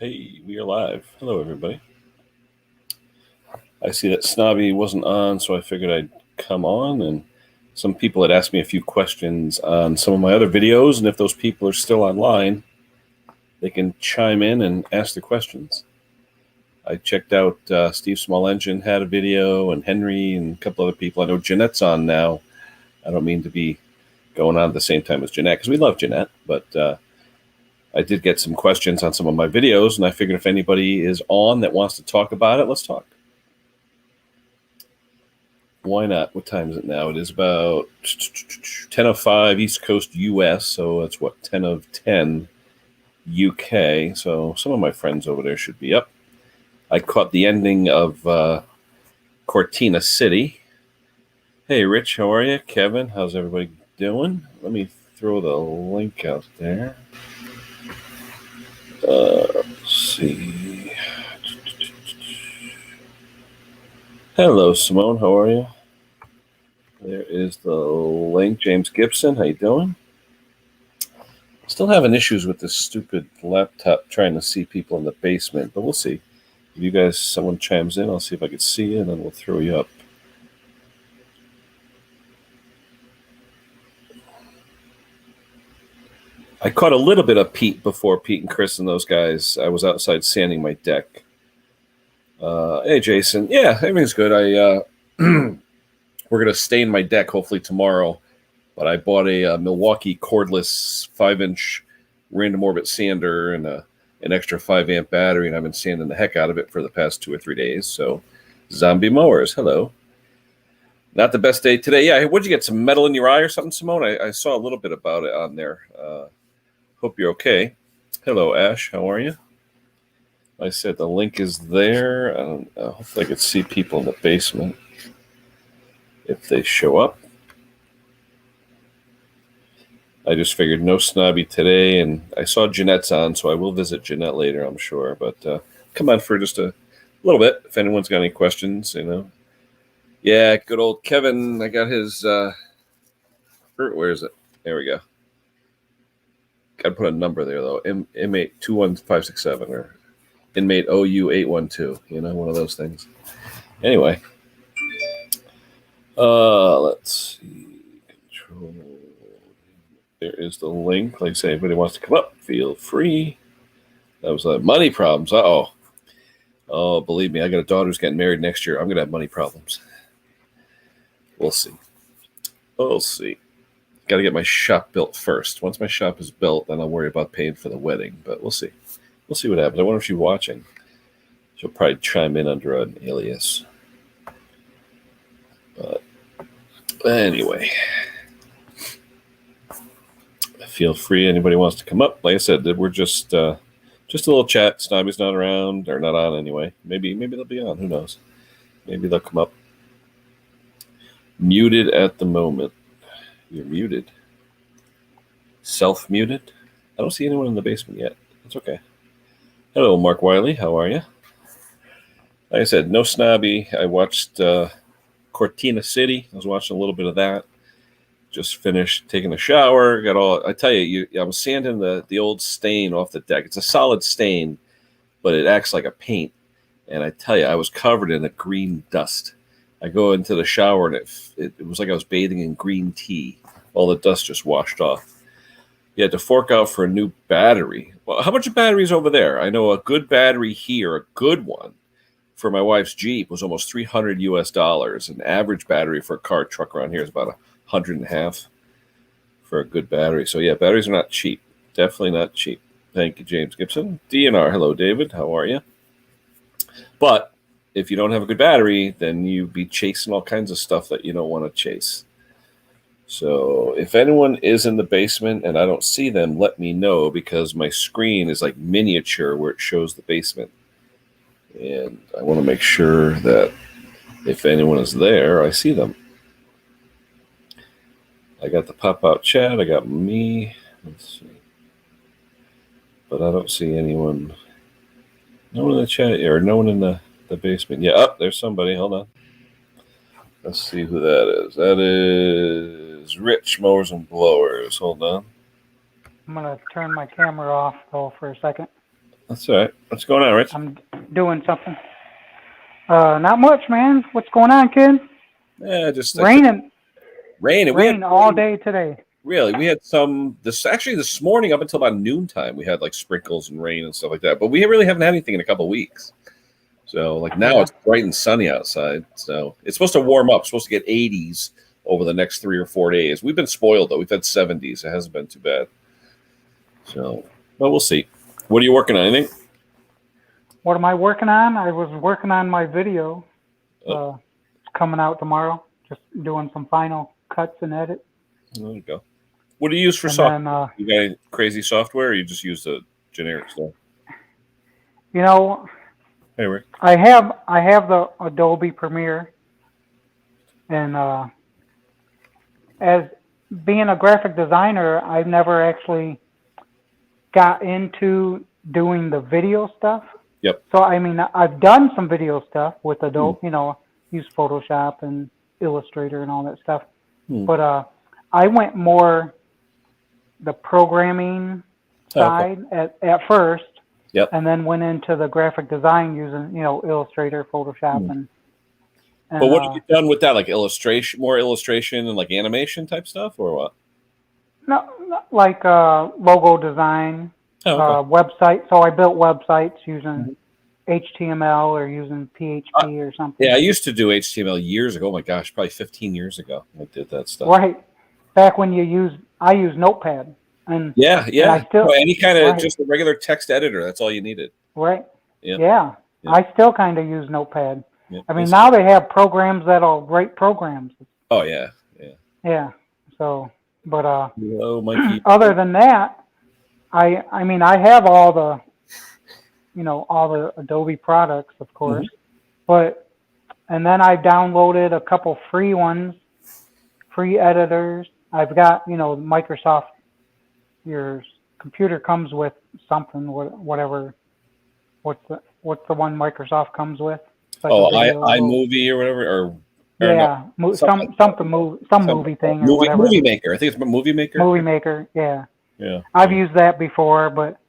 Hey, we are live. Hello, everybody. I see that Snobby wasn't on, so I figured I'd come on. And some people had asked me a few questions on some of my other videos, and if those people are still online, they can chime in and ask their questions. I checked out Steve Small Engine had a video, and Henry and a couple other people. I know Jeanette's on now. I don't mean to be going on at the same time as Jeanette, because we love Jeanette, but I did get some questions on some of my videos, and I figured if anybody is on that wants to talk about it, let's talk. Why not? What time is it now? It is about 10:05 East Coast US, so that's what, 10:10 UK. So some of my friends over there should be up. I caught the ending of Cortina City. Hey, Rich, how are you? Kevin, how's everybody doing? Let me throw the link out there. Let's see. Hello, Simone. How are you? There is the link. James Gibson, how you doing? Still having issues with this stupid laptop trying to see people in the basement, but we'll see. If you guys, someone chimes in, I'll see if I can see you, and then we'll throw you up. I caught a little bit of Pete before Pete and Chris and those guys. I was outside sanding my deck. Hey, Jason. Yeah, everything's good. We're going to stain my deck hopefully tomorrow, but I bought a Milwaukee cordless 5-inch random orbit sander and an extra 5-amp battery, and I've been sanding the heck out of it for the past 2 or 3 days. So, zombie mowers, hello. Not the best day today. Yeah, what'd you get, some metal in your eye or something, Simone? I saw a little bit about it on there. Hope you're okay. Hello, Ash. How are you? Like I said, the link is there. Hopefully I can see people in the basement if they show up. I just figured no Snobby today, and I saw Jeanette's on, so I will visit Jeanette later, I'm sure. But come on for just a little bit if anyone's got any questions, you know. Yeah, good old Kevin. I got his. Where is it? There we go. Got to put a number there though. Inmate 21567 or inmate OU 812. You know, one of those things. Anyway, let's see. Control. There is the link. Like I say, anybody wants to come up, feel free. That was money problems. Oh, believe me, I got a daughter who's getting married next year. I'm gonna have money problems. We'll see. We'll see. Got to get my shop built first. Once my shop is built, then I'll worry about paying for the wedding. But we'll see. We'll see what happens. I wonder if she's watching. She'll probably chime in under an alias. But anyway, feel free. Anybody wants to come up? Like I said, we're just a little chat. Snobby's not around, or not on anyway. Maybe they'll be on. Who knows? Maybe they'll come up. Muted at the moment. You're muted. Self-muted? I don't see anyone in the basement yet. That's okay. Hello, Mark Wiley. How are you? Like I said, no Snobby. I watched Cortina City. I was watching a little bit of that. Just finished taking a shower. I tell you, I'm sanding the old stain off the deck. It's a solid stain, but it acts like a paint. And I tell you, I was covered in a green dust. I go into the shower, and it was like I was bathing in green tea. All the dust just washed off. You had to fork out for a new battery. Well, how much a battery is over there? I know a good battery here, a good one, for my wife's Jeep was almost $300 US. An average battery for a car truck around here is about $150 for a good battery. So yeah, batteries are not cheap. Definitely not cheap. Thank you, James Gibson. DNR, hello, David. How are you? But if you don't have a good battery, then you'd be chasing all kinds of stuff that you don't want to chase. So if anyone is in the basement and I don't see them, let me know, because my screen is like miniature where it shows the basement. And I want to make sure that if anyone is there, I see them. I got the pop-out chat. I got me. Let's see. But I don't see anyone. No one in the chat, or no one in the basement. Yeah, there's somebody. Hold on. Let's see who that is. That is Rich Mowers and Blowers. Hold on. I'm going to turn my camera off, though, for a second. That's all right. What's going on, Rich? I'm doing something. Not much, man. What's going on, kid? Yeah, just Raining, rain. And we had rain all day today. really we had some this morning up until about noontime. We had like sprinkles and rain and stuff like that. But we really haven't had anything in a couple of weeks. So like now Yeah. it's bright and sunny outside. So it's supposed to warm up. It's supposed to get 80s over the next 3 or 4 days. We've been spoiled though. We've had 70s. It hasn't been too bad. So, but we'll see. What are you working on? Anything? What am I working on? I was working on my video. It's coming out tomorrow. Just doing some final cuts and edit. There you go. What do you use for And software? then, You got any crazy software, or you just use the generic stuff? you know, Hey, Rick. I have the Adobe Premiere, and as being a graphic designer, I've never actually got into doing the video stuff. Yep. So I mean, I've done some video stuff with Adobe, use Photoshop and Illustrator and all that stuff. But I went more the programming side at first. Yep. And then went into the graphic design using, Illustrator, Photoshop, and But what have you done with that? Like more illustration and like animation type stuff, or what? No, like logo design, website. So I built websites using HTML or using PHP or something. Yeah, I used to do HTML years ago. Oh my gosh, probably 15 years ago. I did that stuff. Right. Back when I used Notepad. And yeah. Any kind of just a regular text editor. That's all you needed. Right. Yep. Yeah. Yep. I still kind of use Notepad. Yep. I mean, now they have programs that are great programs. Oh yeah. Yeah. So, but hello, Mikey. Other than that, I mean, I have all the, all the Adobe products, of course, and then I downloaded a couple free ones, free editors. I've got, Microsoft. Your computer comes with something, whatever. What's the one Microsoft comes with? Like iMovie or whatever, some movie thing or whatever. Movie Maker. I think it's Movie Maker. Movie Maker, yeah. Yeah. I've used that before, but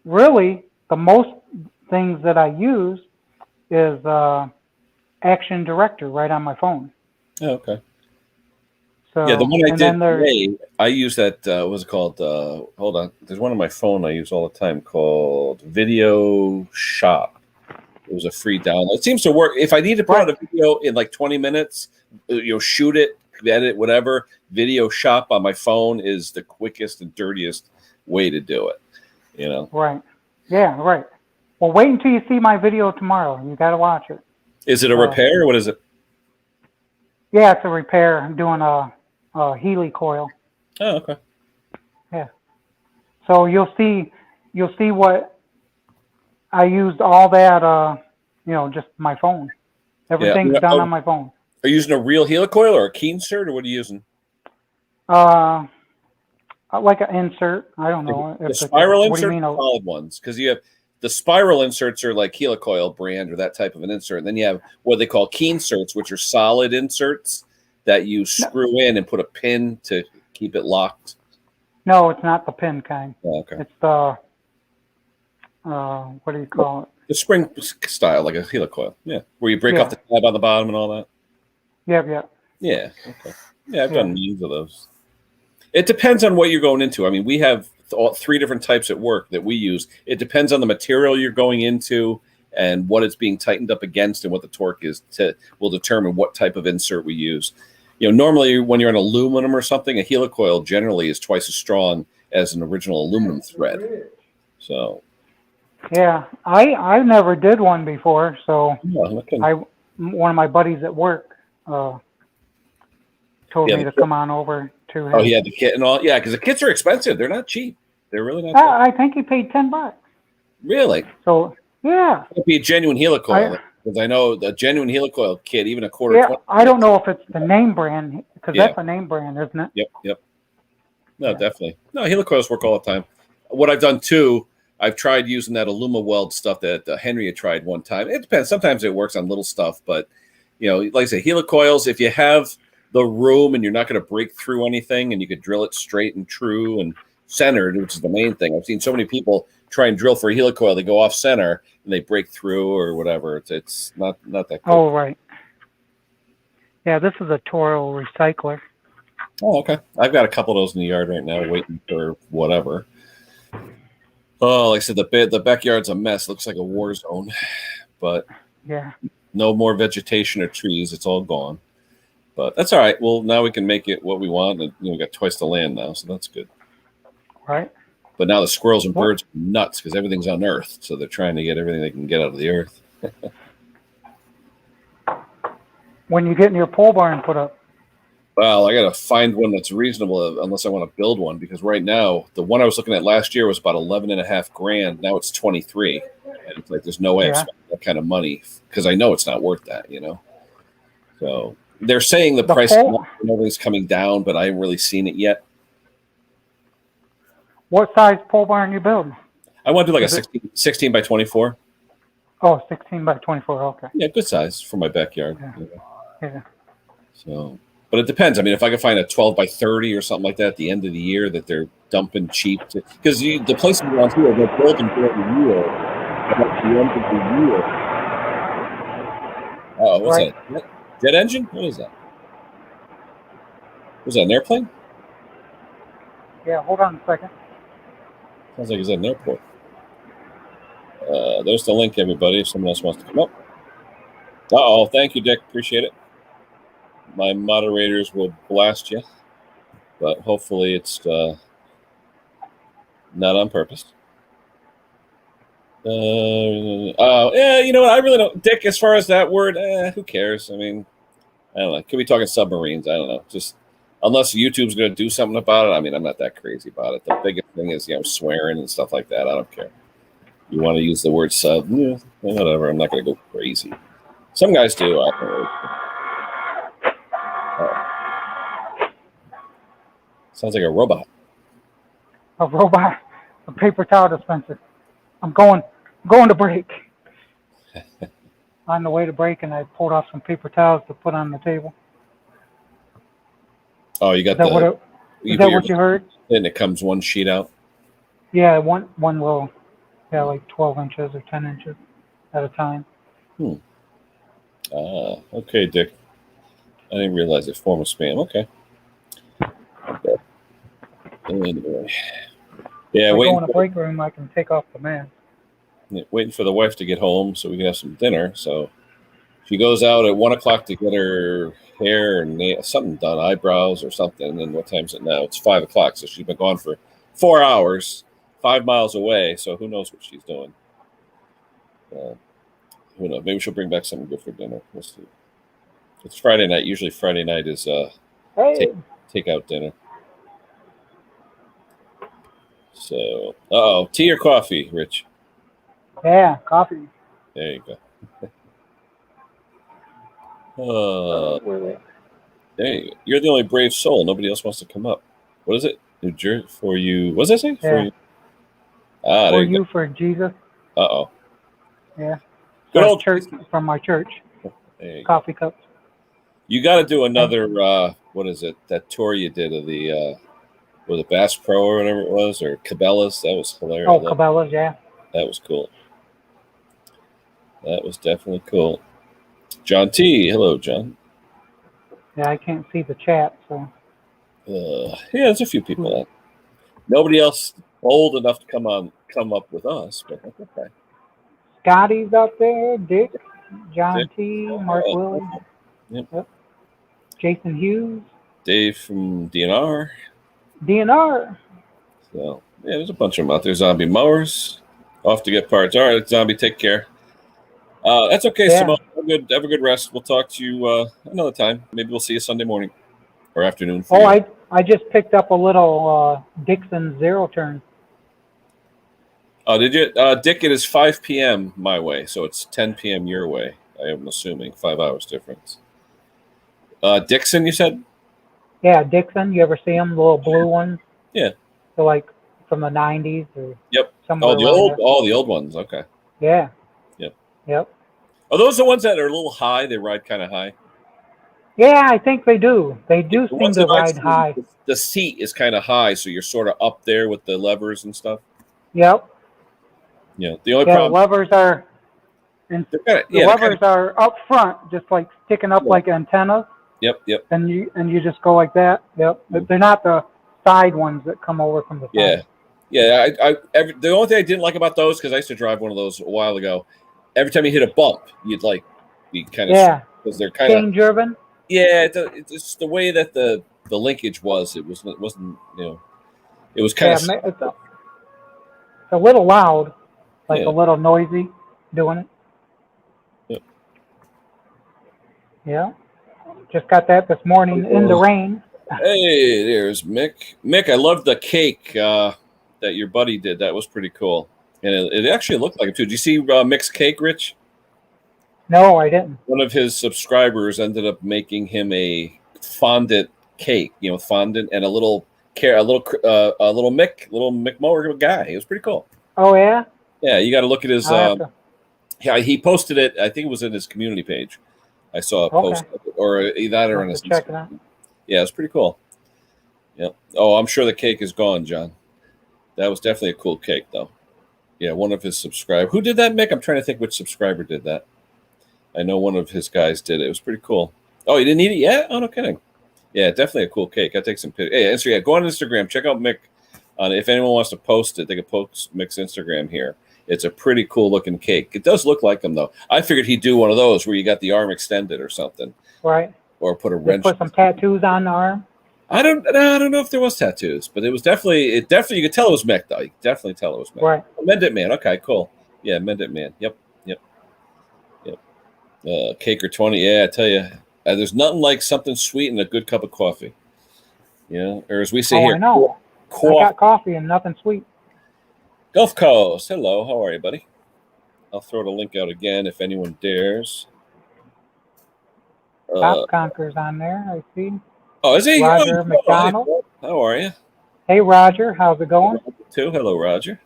really the most things that I use is Action Director right on my phone. Oh, okay. So, yeah, the one I did today, I use that, what's it called? Hold on. There's one on my phone I use all the time called Video Shop. It was a free download. It seems to work. If I need to put out a video in like 20 minutes, shoot it, edit, whatever, Video Shop on my phone is the quickest and dirtiest way to do it, Right. Yeah, right. Well, wait until you see my video tomorrow. You got to watch it. Is it a repair or what is it? Yeah, it's a repair. I'm doing a Healy coil. Oh, okay. Yeah. So you'll see what I used all that, just my phone. Everything's done on my phone. Are you using a real helicoil or a key insert, or what are you using? Like an insert. I don't know. The spiral insert, solid ones, because you have the spiral inserts are like helicoil brand or that type of an insert, and then you have what they call key inserts, which are solid inserts that you screw in and put a pin to keep it locked. No, it's not the pin kind. Oh, okay. It's the what do you call it? The spring style, like a helicoil. Yeah, where you break off the tab on the bottom and all that. Yeah. Yeah. Okay. Yeah, I've done millions of those. It depends on what you're going into. I mean, we have all 3 different types at work that we use. It depends on the material you're going into and what it's being tightened up against and what the torque is will determine what type of insert we use. Normally when you're on aluminum or something, a helicoil generally is twice as strong as an original aluminum thread. So. Yeah, I never did one before, so one of my buddies at work told me to come on over to him. Oh, he had the kit and all? Yeah, because the kits are expensive. They're not cheap. They're really not cheap. I think he paid $10. Really? So, yeah. It would be a genuine helicoil. Because I know the genuine helicoil kit, even a quarter. Yeah, I don't know if it's the name brand, because that's a name brand, isn't it? Yep. No, definitely. No, helicoils work all the time. What I've done, too, I've tried using that AlumaWeld stuff that Henry had tried one time. It depends. Sometimes it works on little stuff, but, like I say, helicoils, if you have the room and you're not going to break through anything and you could drill it straight and true and centered, which is the main thing. I've seen so many people try and drill for a helicoil, they go off center and they break through or whatever. It's not that good. Oh, right. Yeah, this is a Toro recycler. Oh, okay. I've got a couple of those in the yard right now, waiting for whatever. Oh, like I said, the backyard's a mess. Looks like a war zone, but Yeah. no more vegetation or trees. It's all gone. But that's all right. Well, now we can make it what we want, and we got twice the land now, so that's good. Right. But now the squirrels and birds are nuts because everything's unearthed, so they're trying to get everything they can get out of the earth. When you getting your pole barn put up? Well, I got to find one that's reasonable unless I want to build one, because right now the one I was looking at last year was about 11.5 grand. Now it's 23, and it's like there's no way I'm spending that kind of money because I know it's not worth that, So they're saying the price of everything's coming down, but I haven't really seen it yet. What size pole barn you building? I want to do like a 16 by 24. Oh, 16 by 24. Okay. Yeah, good size for my backyard. Yeah. So, but it depends. I mean, if I can find a 12 by 30 or something like that at the end of the year that they're dumping cheap, because the places around here they're building during the year, and at the end of the year. Oh, what's that? Jet engine? What is that? Was that an airplane? Yeah. Hold on a second. Sounds like it's at an airport. There's the link, everybody, if someone else wants to come up. Uh-oh, thank you, Dick. Appreciate it. My moderators will blast you, but hopefully it's not on purpose. Yeah, you know what? I really don't. Dick, as far as that word, who cares? I mean, I don't know. Could be talking submarines. I don't know. Just unless YouTube's going to do something about it. I mean, I'm not that crazy about it. The biggest thing is, swearing and stuff like that. I don't care. You want to use the word sub? Yeah, whatever. I'm not going to go crazy. Some guys do. I don't really care. Sounds like a robot. A robot, a paper towel dispenser. I'm going to break. On the way to break, and I pulled off some paper towels to put on the table. Oh, you got is that what you heard? And it comes one sheet out. Yeah, one little, like 12 inches or 10 inches at a time. Okay, Dick. I didn't realize it. Form of spam. Okay. Anyway. Yeah, waiting. Go in the break room. I can take off the mask. Waiting for the wife to get home so we can have some dinner. So she goes out at 1 o'clock to get her hair and something done, eyebrows or something. And then what time is it now? It's 5 o'clock. So she's been gone for 4 hours, 5 miles away. So who knows what she's doing? Who knows? Maybe she'll bring back something good for dinner. We'll see. It's Friday night. Usually Friday night is takeout dinner. So, tea or coffee, Rich? Yeah, coffee. There you go. There you go. You're the only brave soul. Nobody else wants to come up. What is it? New Jersey for you. What does that say? Yeah. For you. For you, for Jesus. Uh-oh. Yeah. Good old church from my church. Coffee cups. You got to do another. What is it? That tour you did of the. Was it Bass Pro or whatever it was, or Cabela's? That was hilarious. Oh, Cabela's, yeah. That was cool. That was definitely cool. John T. Hello, John. Yeah, I can't see the chat, so. Yeah, there's a few people out. Nobody else old enough to come up with us, but that's okay. Scotty's up there, Dick, John T, Mark Willie. Yep. Jason Hughes. Dave from DNR. So, there's a bunch of them out there. Zombie Mowers. Off to get parts. All right, Zombie, take care. That's okay, Simone. Have a good rest. We'll talk to you another time. Maybe we'll see you Sunday morning or afternoon. I just picked up a little Dixon zero turn. Oh, did you? Dick, it is 5 p.m. my way, so it's 10 p.m. your way. I am assuming 5 hours difference. Dixon, you said? Yeah, Dixon. You ever see them, little blue ones? Yeah. So like from the 90s or somewhere. Oh, the old ones. Okay. Yeah. Yep. Are those the ones that are a little high? They ride kind of high. Yeah, I think they do. They do seem to ride high. The seat is kind of high, so you're sort of up there with the levers and stuff. Yep. Yeah, the only Yeah, the problem. levers are and They're kinda, the yeah, they're kinda, levers are up front, just like sticking up yeah. like antennas, Yep. and you just go like that. Yep. Mhm. They're not the side ones that come over from the Yeah, side. yeah. The only thing I didn't like about those, because I used to drive one of those a while ago. Every time you hit a bump, you'd like be kind of, Yeah. because they're kind of, Chain driven. yeah. It's the way that the linkage was. It wasn't it was kind Yeah, of, it's a little loud, like a yeah. little noisy doing it. Yeah. Yeah. Just got that this morning in the rain. Hey, there's Mick. Mick, I love the cake that your buddy did. That was pretty cool, and it actually looked like it too. Did you see Mick's cake, Rich? No, I didn't. One of his subscribers ended up making him a fondant cake, fondant and a little Mick Mower guy. It was pretty cool. Oh yeah. Yeah, you got to look at his. I'll have to. Yeah, he posted it. I think it was in his community page. I saw a post, Okay. or either I'll on have his to check it out. Yeah, it's pretty cool. Yeah. Oh, I'm sure the cake is gone, John. That was definitely a cool cake, though. Yeah, one of his subscribers. Who did that, Mick? I'm trying to think which subscriber did that. I know one of his guys did it. It was pretty cool. Oh, you didn't eat it yet? Oh, no kidding. Yeah, definitely a cool cake. I'll take some pictures. Hey, Instagram. Yeah, go on Instagram. Check out Mick. If anyone wants to post it, they can post Mick's Instagram here. It's a pretty cool looking cake. It does look like him, though. I figured he'd do one of those where you got the arm extended or something. Right. Or put a Just wrench. put some tattoos on the arm. I don't know if there was tattoos, but it definitely you could tell it was Mick, though. You could definitely tell it was Mick. Right. Mendit Man. Okay, cool. Yeah, Mendit Man. Yep. Cake or 20. Yeah, I tell you, there's nothing like something sweet and a good cup of coffee. Or as we say here, I know. I got coffee and nothing sweet. Gulf Coast. Hello, how are you, buddy? I'll throw the link out again if anyone dares. Top Conquer's on there, I see. Oh, is he? Roger McDonald. Hey, how are you? Hey, Roger. How's it going? Too. Hello, Roger.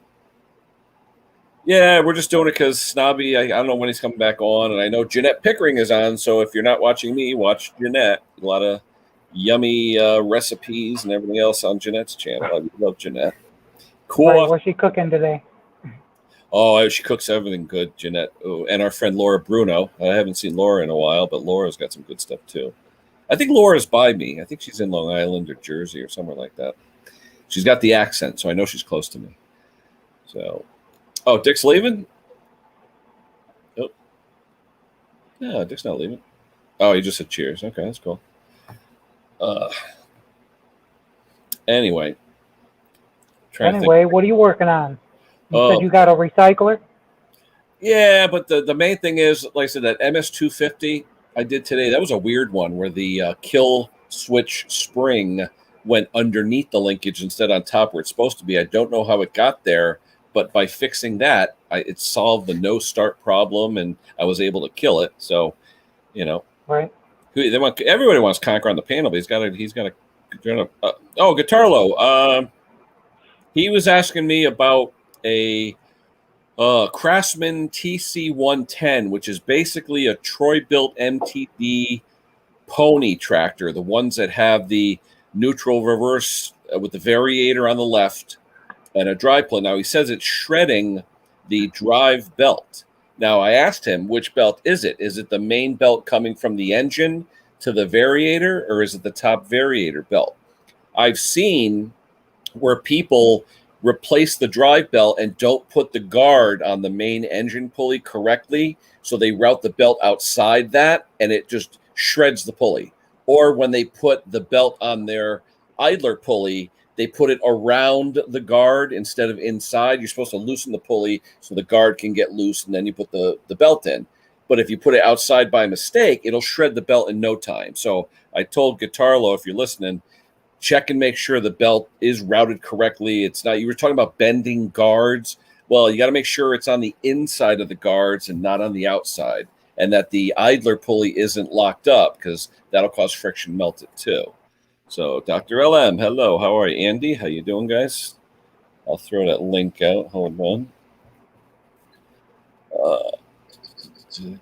Yeah, we're just doing it because Snobby, I don't know when he's coming back on, and I know Jeanette Pickering is on, so if you're not watching me, watch Jeanette. A lot of yummy recipes and everything else on Jeanette's channel. I love Jeanette. Cool. Right, what's she cooking today? Oh, she cooks everything good, Jeanette. Oh, and our friend Laura Bruno. I haven't seen Laura in a while, but Laura's got some good stuff too. I think Laura's by me. I think she's in Long Island or Jersey or somewhere like that. She's got the accent, so I know she's close to me. So, oh, Dick's leaving? Oh. No, Dick's not leaving. Oh, he just said cheers. Okay, that's cool. Anyway. Anyway, what are you working on? You said you got a recycler? Yeah, but the main thing is, like I said, that MS250 I did today, that was a weird one where the kill switch spring went underneath the linkage instead on top where it's supposed to be. I don't know how it got there, but by fixing that, it solved the no start problem, and I was able to kill it. So, right. Everybody wants Conquer on the panel, but he's got a Guitarlo. He was asking me about a Craftsman TC110, which is basically a Troy-built MTD pony tractor, the ones that have the neutral reverse with the variator on the left and a drive plug. Now, he says it's shredding the drive belt. Now, I asked him, which belt is it? Is it the main belt coming from the engine to the variator, or is it the top variator belt? I've seen where people replace the drive belt and don't put the guard on the main engine pulley correctly, so they route the belt outside that, and it just shreds the pulley. Or when they put the belt on their idler pulley, they put it around the guard instead of inside. You're supposed to loosen the pulley so the guard can get loose, and then you put the belt in. But if you put it outside by mistake, it'll shred the belt in no time. So I told Guitarlo, if you're listening, check and make sure the belt is routed correctly. It's not, you were talking about bending guards. Well, you got to make sure it's on the inside of the guards and not on the outside, and that the idler pulley isn't locked up, because that'll cause friction melted too. So Dr. LM, hello. How are you? Andy, how you doing, guys? I'll throw that link out. Hold on.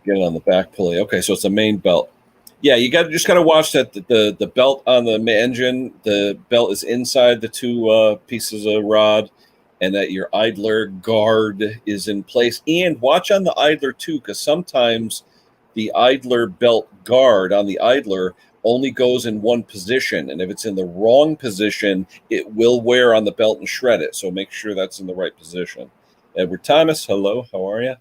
Get it on the back pulley. Okay, so it's the main belt. Yeah, you just got to watch that the belt on the engine, the belt is inside the two pieces of rod, and that your idler guard is in place. And watch on the idler too, because sometimes the idler belt guard on the idler only goes in one position, and if it's in the wrong position, it will wear on the belt and shred it. So make sure that's in the right position. Edward Thomas, hello, how are you?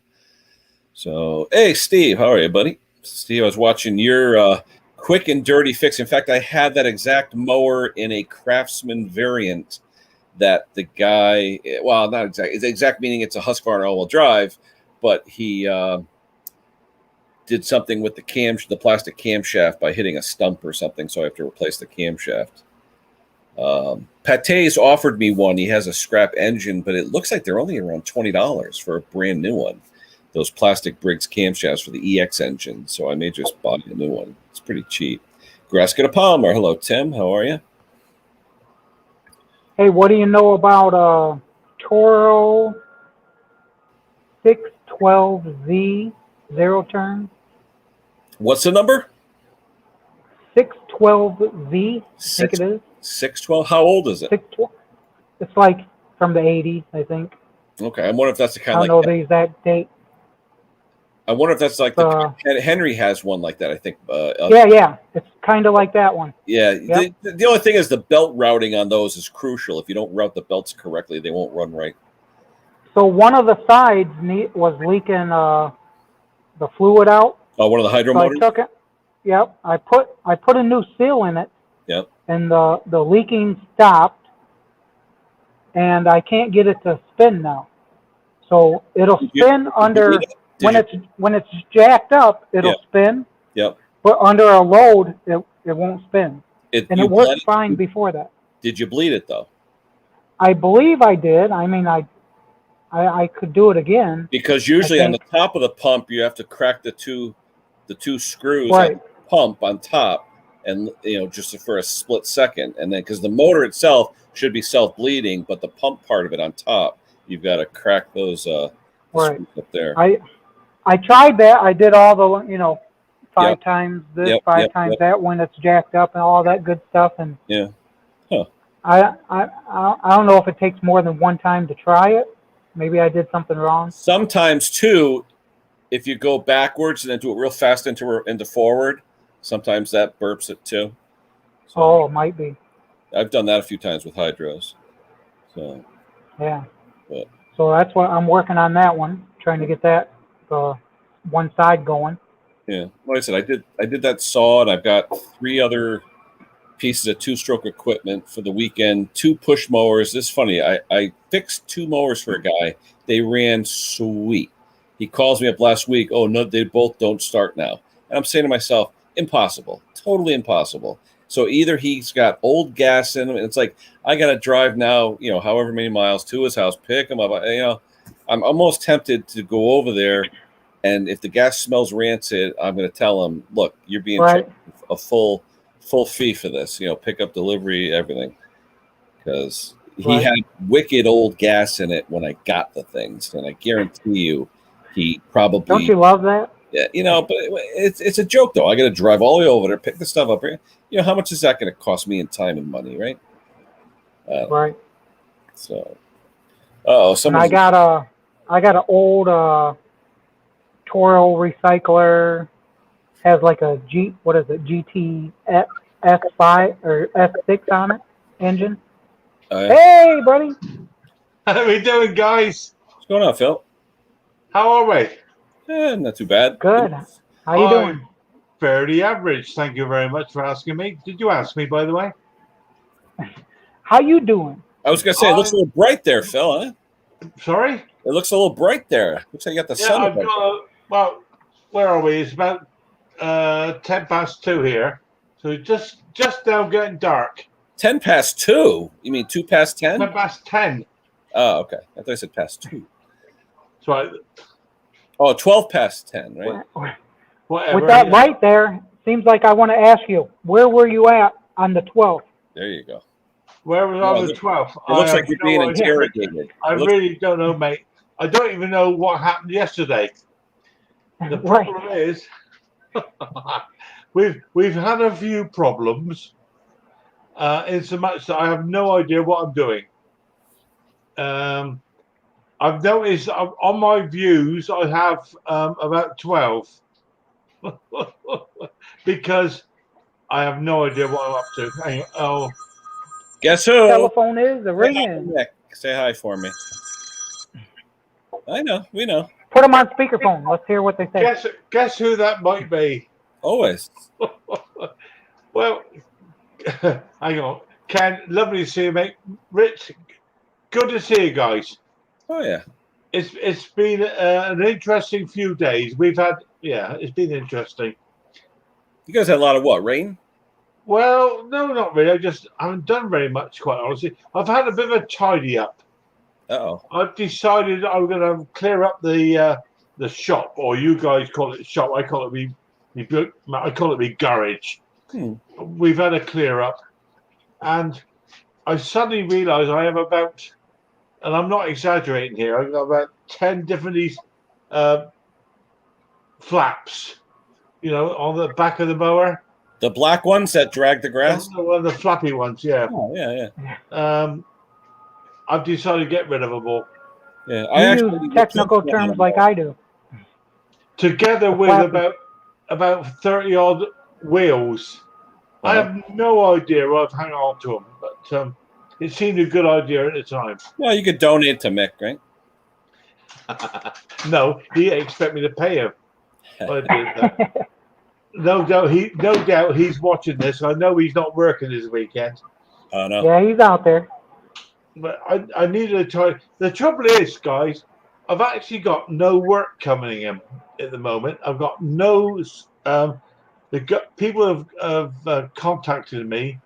So, hey, Steve, how are you, buddy? Steve, I was watching your quick and dirty fix. In fact, I had that exact mower in a Craftsman variant that the guy, well, not exact, it's exact meaning it's a Husqvarna all-wheel drive, but he did something with the plastic camshaft by hitting a stump or something, so I have to replace the camshaft. Pate's offered me one. He has a scrap engine, but it looks like they're only around $20 for a brand new one. Those plastic Briggs camshafts for the EX engine, so I may just buy a new one. It's pretty cheap. Graska to Palmer. Hello, Tim. How are you? Hey, what do you know about Toro 612Z zero turn? What's the number? 612Z, I think it is. 612? How old is it? 612. It's like from the 80s, I think. Okay, I wonder if that's the kind I of don't know the exact date. I wonder if that's like Henry has one like that, I think. Yeah. It's kind of like that one. Yeah. Yep. The only thing is the belt routing on those is crucial. If you don't route the belts correctly, they won't run right. So one of the sides was leaking the fluid out. Oh, one of the hydro motors? I took it. Yep. I put a new seal in it. Yep. And the leaking stopped. And I can't get it to spin now. So it'll spin under when it's jacked up, it'll spin. Yep. But under a load, it won't spin. It worked fine before that. Did you bleed it though? I believe I did. I mean, I could do it again. Because usually on the top of the pump, you have to crack the two screws at the pump on top, and just for a split second, and then because the motor itself should be self-bleeding, but the pump part of it on top, you've got to crack those screws up there. I tried that. I did all the 5 times this, 5 times that when it's jacked up and all that good stuff, and I don't know if it takes more than one time to try it. Maybe I did something wrong. Sometimes too, if you go backwards and then do it real fast into forward, sometimes that burps it too. So, it might be. I've done that a few times with hydros. So yeah. So that's what I'm working on, that one, trying to get that one side going. Yeah. Like I said, I did that saw, and I've got 3 other pieces of 2-stroke equipment for the weekend. 2 push mowers. This is funny. I fixed 2 mowers for a guy. They ran sweet. He calls me up last week. Oh no, they both don't start now. And I'm saying to myself, impossible. Totally impossible. So either he's got old gas in him, and it's like I got to drive now, however many miles to his house, pick him up. I'm almost tempted to go over there, and if the gas smells rancid, I'm going to tell him, look, you're being charged a full fee for this. Pick up, delivery, everything, because he had wicked old gas in it when I got the things, and I guarantee you, he probably. Don't you love that? Yeah, but it's a joke though. I got to drive all the way over there, pick the stuff up. How much is that going to cost me in time and money, right? Right. So, I got an old Toro recycler. Has like a GT S5 or S6 on it engine. Hey, buddy. How are we doing, guys? What's going on, Phil? How are we? Not too bad. Good. How you doing? Fairly average. Thank you very much for asking me. Did you ask me, by the way? How you doing? I was going to say, it looks a little bright there, Phil, huh? Sorry? It looks a little bright there. Looks like you got the sun. Well, where are we? It's about 10 past 2 here. So just now getting dark. 10 past 2? You mean 2 past 10? 10 past 10. Oh, okay. I thought I said past 2. So 12 past 10, right? Whatever. With that right there, seems like I want to ask you, where were you at on the 12th? There you go. Where was I on the 12th? It looks like you're being interrogated. I really don't know, mate. I don't even know what happened yesterday. The problem is, we've had a few problems, in so much that I have no idea what I'm doing. I've noticed on my views I have about 12 because I have no idea what I'm up to. Hang on. Oh, Guess who? Telephone is Say hi, ringing. Nick. Say hi for me. I know. We know. Put them on speakerphone. Let's hear what they say. guess who that might be? Always. Well, hang on. Ken, lovely to see you, mate. Rich, good to see you guys. Oh yeah. It's been an interesting few days. It's been interesting. You guys had a lot of what? Rain? Well, no, not really. I haven't done very much, quite honestly. I've had a bit of a tidy up. Uh-oh. I've decided I'm going to clear up the shop, or you guys call it shop. I call it me garage. We've had a clear up, and I suddenly realised I have about, and I'm not exaggerating here, I've got about 10 different these flaps, on the back of the mower. The black ones that drag the grass? One of the flappy ones, yeah. Oh, yeah. I've decided to get rid of them all. Yeah, I use technical terms like I do. Together with about 30 odd wheels. I have no idea why I've hung on to them, but it seemed a good idea at the time. Well, you could donate to Mick, right? No, he expect me to pay him. I did that. No doubt he's watching this. I know he's not working this weekend. Oh no. Yeah, he's out there. But I needed a try. The trouble is, guys, I've actually got no work coming in at the moment. I've got no. People have contacted me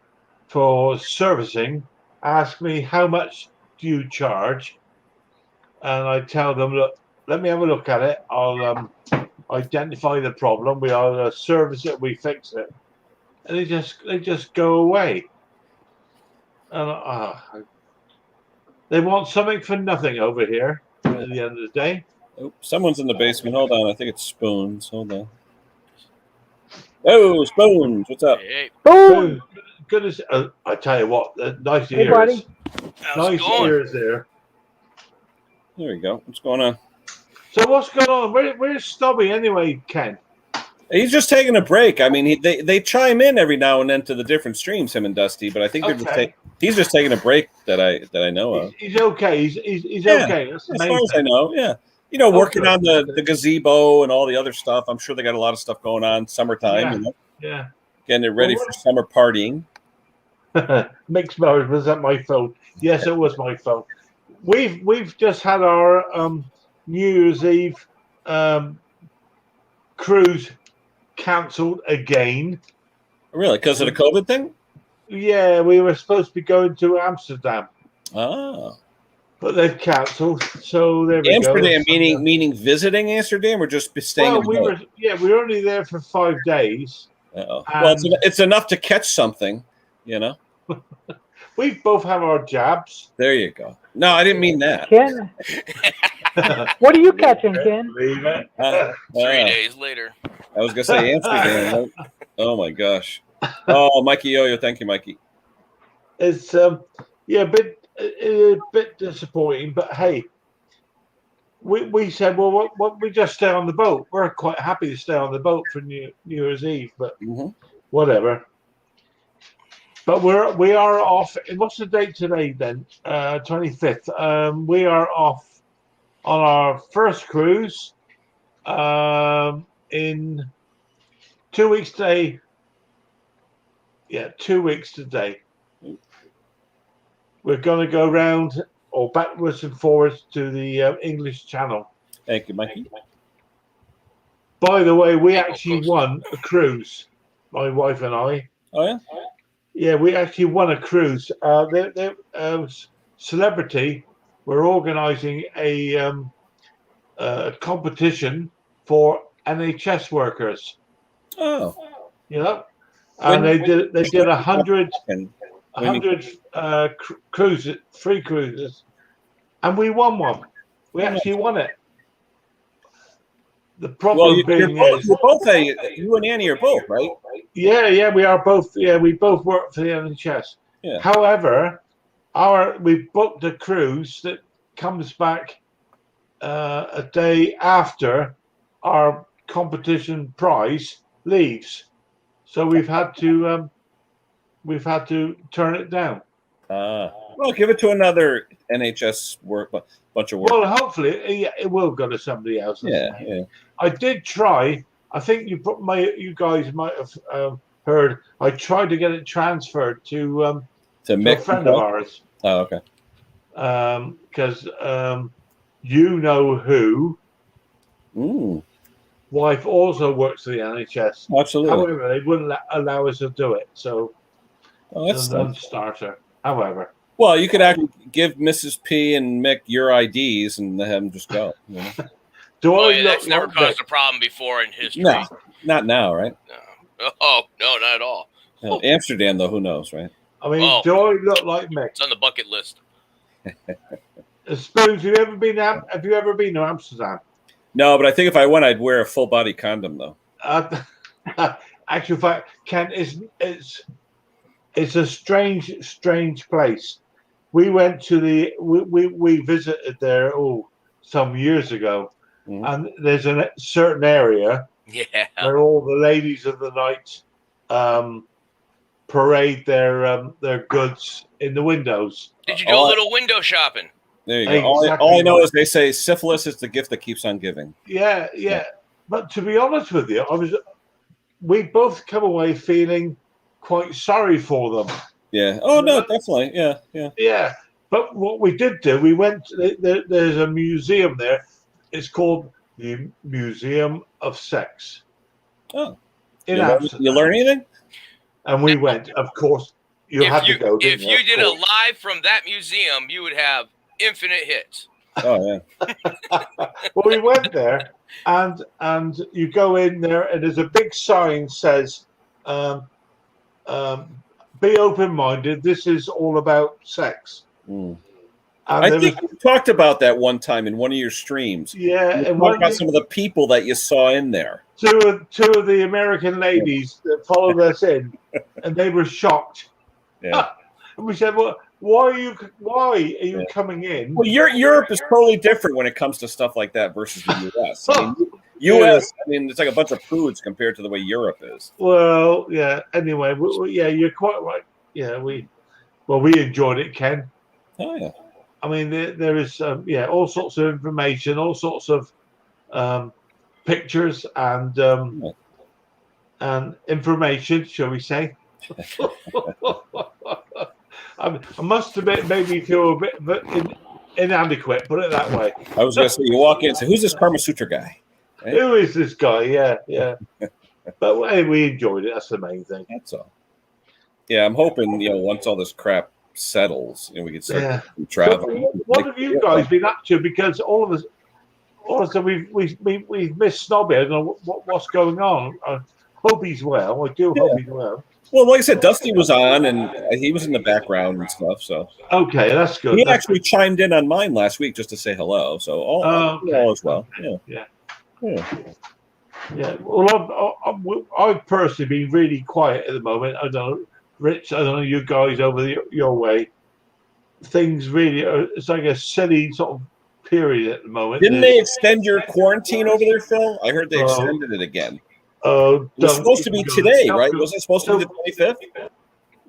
for servicing, ask me how much do you charge, and I tell them, look, let me have a look at it. I'll identify the problem. We either service it, we fix it, and they just go away. And they want something for nothing over here at the end of the day. Oh, someone's in the basement. Hold on. I think it's Spoons. Hold on. Oh, Spoons. What's up? Hey, Boom! Goodness, I tell you what, nice Hey, ears. buddy. how's it Nice going? ears there. There we go. What's going on? So what's going on? Where's Snobby anyway, Ken? He's just taking a break. I mean, they chime in every now and then to the different streams, him and Dusty, but I think he's just taking a break that I know of. He's okay. He's okay. That's the As main far as I thing. know, yeah. Working on the gazebo and all the other stuff. I'm sure they got a lot of stuff going on. Summertime, Yeah. getting it ready for summer partying. Mixed marriage, was that my fault? Yes, it was my fault. We've just had our New Year's Eve cruise cancelled again. Really, because of the COVID thing? Yeah, we were supposed to be going to Amsterdam. Oh. But they've cancelled, so there we Amsterdam, go. Amsterdam, meaning visiting Amsterdam, or just staying? Well, we were only there for 5 days. Well, it's enough to catch something, We both have our jabs. There you go. No, I didn't mean that. Ken, what are you catching, Ken? Believe it. 3 days later. I was gonna say Amsterdam. Right? Oh my gosh. Oh, Mikey Yo-Yo, thank you, Mikey. It's a bit disappointing, but hey, we said, well, we just stay on the boat. We're quite happy to stay on the boat for New Year's Eve, but whatever. But we are off. What's the date today then? 25th. We are off on our first cruise in 2 weeks today. Yeah, 2 weeks today. We're going to go round or backwards and forwards to the English Channel. Thank you, Mikey. By the way, we actually won a cruise, my wife and I. Oh, yeah? Yeah, we actually won a cruise. Celebrity were organising a competition for NHS workers. Oh. And they did 100 cruises, free cruises, and we won one. We actually won it. The problem being is, you and Annie are both, right? Yeah, we are both. Yeah, we both work for the NHS. Yeah. However, we booked a cruise that comes back a day after our competition prize leaves, so we've had to turn it down. Well, give it to another NHS bunch of work. Well, hopefully it will go to somebody else. Yeah. I did try. I think you guys might have heard. I tried to get it transferred to a friend of ours. Oh, okay. Because you know who. Wife also works for the NHS. Absolutely. However, they wouldn't allow us to do it. So that's a non-starter. However. Well, you could actually give Mrs. P and Mick your IDs and have them just go. You know? That's never caused a problem before in history. No, not now, right? No. Oh, no, not at all. Amsterdam, though, who knows, right? I mean, do I look like Mick? It's on the bucket list. Spoons, have you ever been to Amsterdam? No, but I think if I went, I'd wear a full body condom, though. Actually, fact, Ken, it's a strange place. We went to we visited there some years ago, and there's a certain area where all the ladies of the night parade their goods in the windows. Did you do a little window shopping? There you go. All I know is they say syphilis is the gift that keeps on giving. Yeah. But to be honest with you, we both come away feeling quite sorry for them. Yeah. Oh no, definitely. Yeah. Yeah. But what we did do, we went. There's a museum there. It's called the Museum of Sex. Oh. In Amsterdam. You learn anything? And we went. Of course, you had to go. If you did a live from that museum, you would have infinite hits. Oh yeah. Well, we went there, and you go in there, and there's a big sign says, "Be open-minded. This is all about sex." I think you talked about that one time in one of your streams. Yeah, and talked about some of the people that you saw in there. Two of the American ladies that followed us in, and they were shocked. Yeah. And we said, "Well, why are you coming in?" Well, Europe is totally different when it comes to stuff like that versus the U.S. I mean, U.S. I mean, it's like a bunch of prudes compared to the way Europe is. Well, yeah. Anyway, yeah, you're quite right. Yeah, we enjoyed it, Ken. Oh yeah. I mean, there is all sorts of information, all sorts of pictures and information, shall we say? I must admit, maybe feel a bit inadequate. Put it that way. I was going to say, you walk in and say, "Who's this Karma Sutra guy?" Right? Who is this guy? Yeah. But hey, we enjoyed it. That's the main thing. That's all. Yeah, I'm hoping once all this crap settles, we can start traveling. So what have you guys been up to? Because all of us, we've missed Snobby. I don't know what's going on. I hope he's well. I do hope he's well. Well, like I said, Dusty was on, and he was in the background and stuff. So okay, that's good. He actually chimed in on mine last week just to say hello. So all is well. Yeah. Well, I've personally been really quiet at the moment. I don't know, Rich. I don't know you guys over your way. Things really it's like a silly sort of period at the moment. Didn't they extend your quarantine over there, Phil? I heard they extended it again. It was supposed to be today, right? Wasn't it supposed to be the 25th?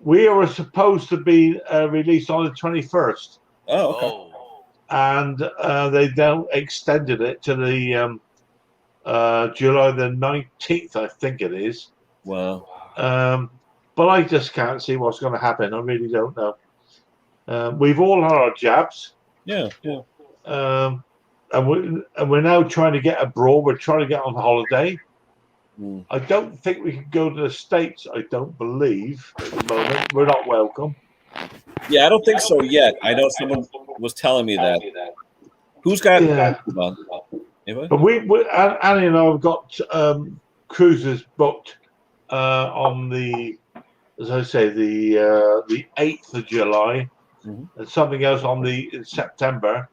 We were supposed to be released on the 21st. Oh, okay. And they then extended it to the July the 19th, I think it is. Wow. But I just can't see what's going to happen. I really don't know. We've all had our jabs. Yeah. And we're now trying to get abroad. We're trying to get on holiday. I don't think we can go to the States. I don't believe at the moment. We're not welcome. Yeah, I don't think so yet. I know someone was telling me that. Who's got? Yeah. But Annie and I have got cruises booked on the, as I say, the 8th of July, and something else in September.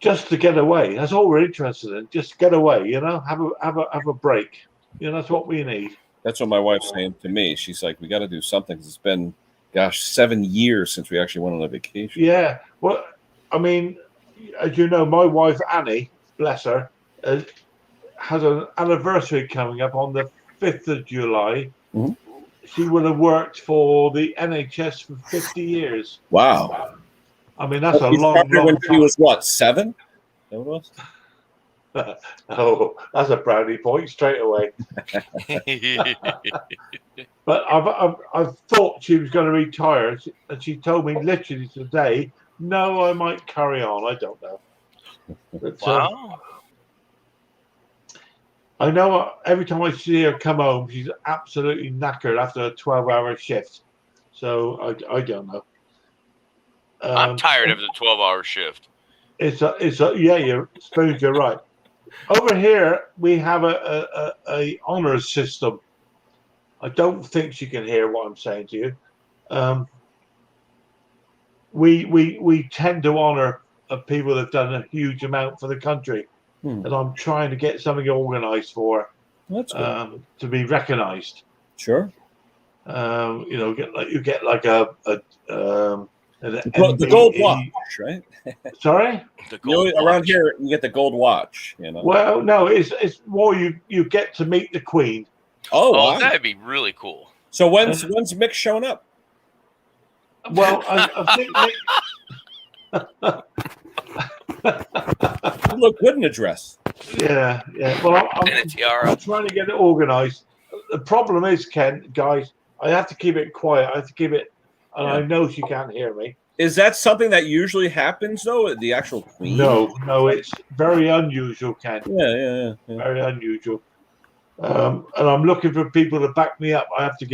Just to get away. That's all we're interested in. Just get away, have a break. That's what we need. That's what my wife's saying to me. She's like, "We got to do something. It's been gosh, 7 years since we actually went on a vacation. Yeah. Well, I mean, as you know, my wife Annie, bless her, has an anniversary coming up on the 5th of July. Mhm. She would have worked for the NHS for 50 years. Wow. I mean, that's a You long, started long when time. she was what, 7? Is that what it was? Oh, that's a brownie point straight away. But I've thought she was going to retire, and she told me literally today, no, I might carry on. I don't know. But, Wow. I know every time I see her come home, she's absolutely knackered after a 12-hour shift. So I don't know. I'm tired of the 12-hour shift. It's a yeah. You're suppose you're right. Over here we have a honors system. I don't think she can hear what I'm saying to you. We tend to honor people that have done a huge amount for the country, and I'm trying to get something organised for That's good. to be recognised. Sure. You know, you get like an The gold watch, right? Sorry. The gold around watch. here you get the gold watch. You know. Well, no, it's more you get to meet the Queen. Oh, Oh, wow. that'd be really cool. So when's Mick showing up? Well, I think You look good in a dress. yeah. Well, And a tiara. I'm trying to get it organised. The problem is, Ken, guys, I have to keep it quiet. I have to keep it, and I know she can't hear me. Is that something that usually happens though? The actual Queen? No, it's very unusual, Ken. Yeah. Very unusual. And I'm looking for people to back me up. I have to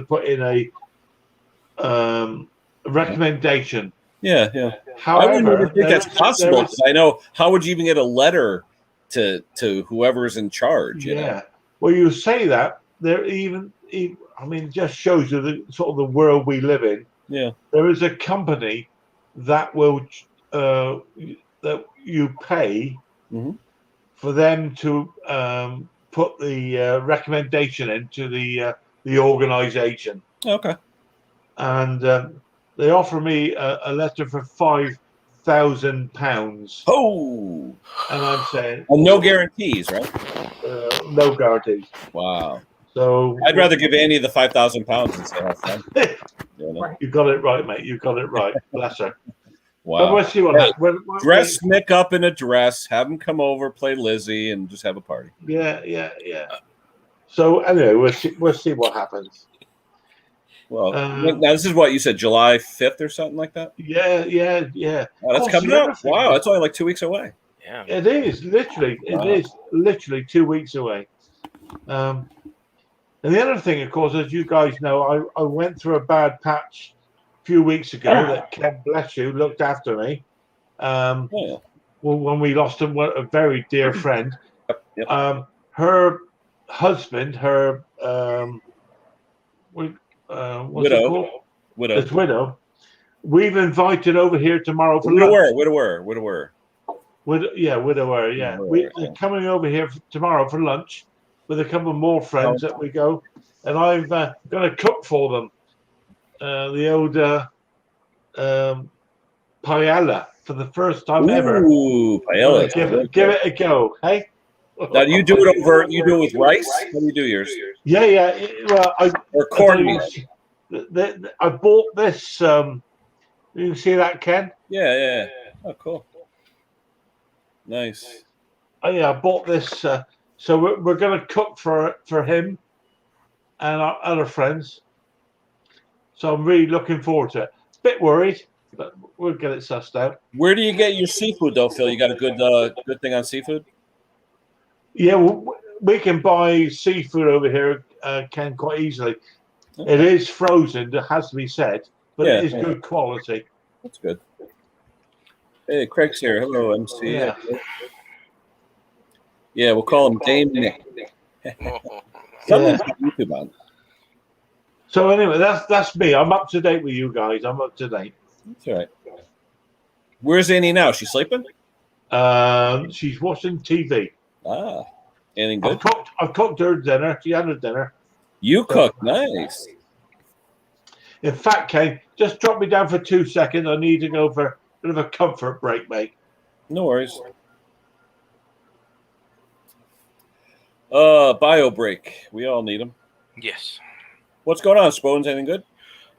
put in a recommendation. Yeah. However, I wouldn't even think that's possible. 'Cause I know, how would you even get a letter to whoever's in charge? You know? Well, you say that there even I mean, it just shows you the sort of the world we live in. Yeah. There is a company that will that you pay for them to put the recommendation into the organisation. Okay. And they offer me a letter for £5,000. Oh. And I'm saying, and no guarantees, right? No guarantees. Wow. So I'd rather give Annie the £5,000 and say have fun. You know? You got it right, mate. You got it right. Bless her. Wow. But we'll see what happens. Dress Mick up in a dress, have him come over, play Lizzie, and just have a party. Yeah. So anyway, we'll see what happens. Well, now this is what you said, July 5th or something like that? Yeah. Oh, that's coming up. Wow, that's only like 2 weeks away. Yeah. It is literally. It is literally 2 weeks away. And the other thing, of course, as you guys know, I went through a bad patch a few weeks ago that Ken, bless you, looked after me. Well, when we lost a very dear friend. Yep. Her husband, her widow. His widow. We've invited over here tomorrow for lunch. Widower. Widower. Yeah, they're coming over here tomorrow for lunch with a couple more friends that we go, and I'm going to cook for them. The old paella for the first time ever. Ooh, paella. Give it a go, hey. Now, do you do it over? You do it with rice? How do you do yours? Yeah. Well, or corned beef. I bought this. You can see that, Ken? Yeah. Oh, cool. Nice. I bought this. So we're going to cook for him and our other friends. So I'm really looking forward to it. Bit worried, but we'll get it sussed out. Where do you get your seafood, though, Phil? You got a good thing on seafood? Yeah, we can buy seafood over here, Ken, quite easily. Okay. It is frozen, it has to be said, but it is good quality. That's good. Hey, Craig's here. Hello, MC. Yeah, we'll call him Dame Nick. Someone's got YouTube on. So anyway, that's me. I'm up to date with you guys. I'm up to date. That's all right. Where's Annie now? She's sleeping? She's watching TV. Ah, anything good? I've cooked her dinner. She had her dinner. You cooked, nice. In fact, Kane, just drop me down for 2 seconds. I need to go for a bit of a comfort break, mate. No worries. Bio break. We all need them. Yes. What's going on, Spoons? Anything good?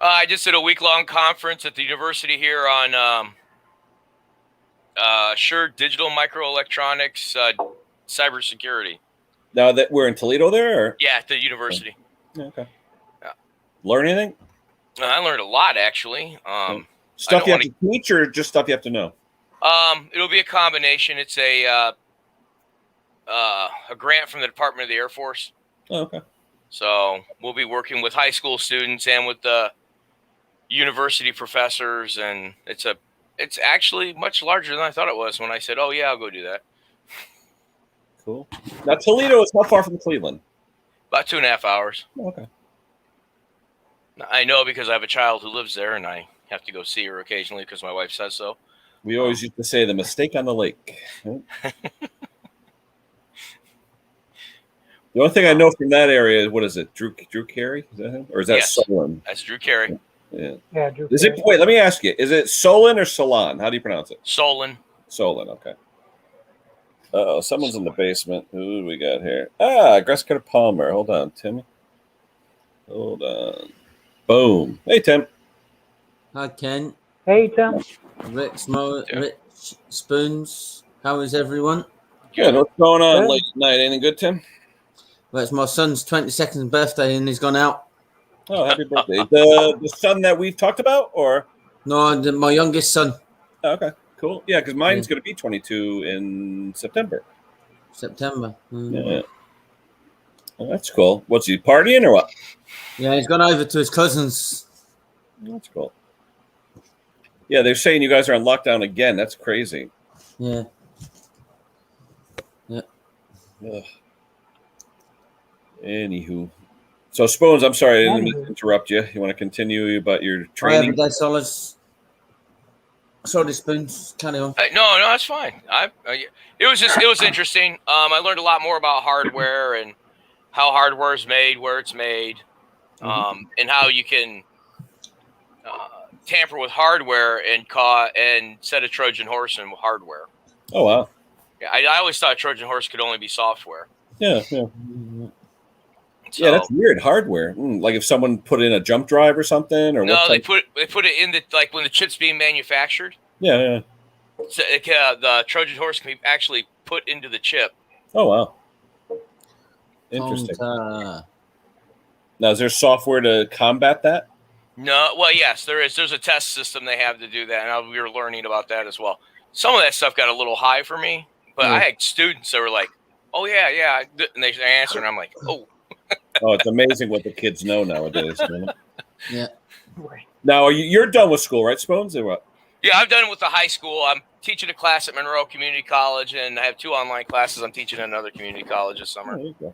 I just did a week-long conference at the university here on sure digital microelectronics, cybersecurity. Now that we're in Toledo there? Or? Yeah, at the university. Okay. Yeah. Learn anything? I learned a lot, actually. Stuff you have to teach or just stuff you have to know? It'll be a combination. It's a grant from the Department of the Air Force. Oh, okay. So we'll be working with high school students and with the university professors, and it's actually much larger than I thought it was when I said, "Oh yeah, I'll go do that." Cool. Now Toledo is how far from Cleveland? About 2.5 hours. Oh, okay. I know because I have a child who lives there, and I have to go see her occasionally because my wife says so. We always used to say the mistake on the lake. The only thing I know from that area, what is it? Drew Carey? Is that him? Or is that Yes. Solon? That's Drew Carey. Yeah. Yeah, Drew Is it? Carey. Wait, let me ask you. Is it Solon or Solon? How do you pronounce it? Solon. Solon. Okay. Uh-oh, someone's in the basement. Who do we got here? Ah, Grasscutter Palmer. Hold on, Timmy. Hold on. Boom. Hey, Tim. Hi, Ken. Hey, Tim. Rich Spoons. How is everyone? Good. What's going on Good. late at night? Anything good, Tim? Well, it's my son's 22nd birthday and he's gone out. Oh, happy birthday. The son that we've talked about, or? No, my youngest son. Oh, okay, cool. Yeah, because mine's going to be 22 in September. September. Yeah. Oh, that's cool. What's he partying or what? Yeah, he's gone over to his cousin's. That's cool. Yeah, they're saying you guys are on lockdown again. That's crazy. Yeah. Ugh. Anywho. So, Spoons, I'm sorry I didn't mean to interrupt you. You want to continue about your training? Everyday solids. Sorry, Spoons. Carry on. No, that's fine. It was interesting. I learned a lot more about hardware and how hardware is made, where it's made, and how you can tamper with hardware and set a Trojan horse in hardware. Oh, wow. Yeah, I always thought Trojan horse could only be software. Yeah. So, Yeah, that's weird. Hardware. Like if someone put in a jump drive or something, or no, they put it in when the chip's being manufactured. Yeah. So the Trojan horse can be actually put into the chip. Oh, wow. Interesting. And, Now, is there software to combat that? No, well, yes, there is. There's a test system they have to do that, and we were learning about that as well. Some of that stuff got a little high for me, but I had students that were like, "Oh yeah," and they answer, and I'm like, "Oh." Oh, it's amazing what the kids know nowadays. Man. yeah. Now, you're done with school, right, Spoons, or what? Yeah, I'm done with the high school. I'm teaching a class at Monroe Community College, and I have 2 online classes. I'm teaching at another community college this summer. Oh, there you go.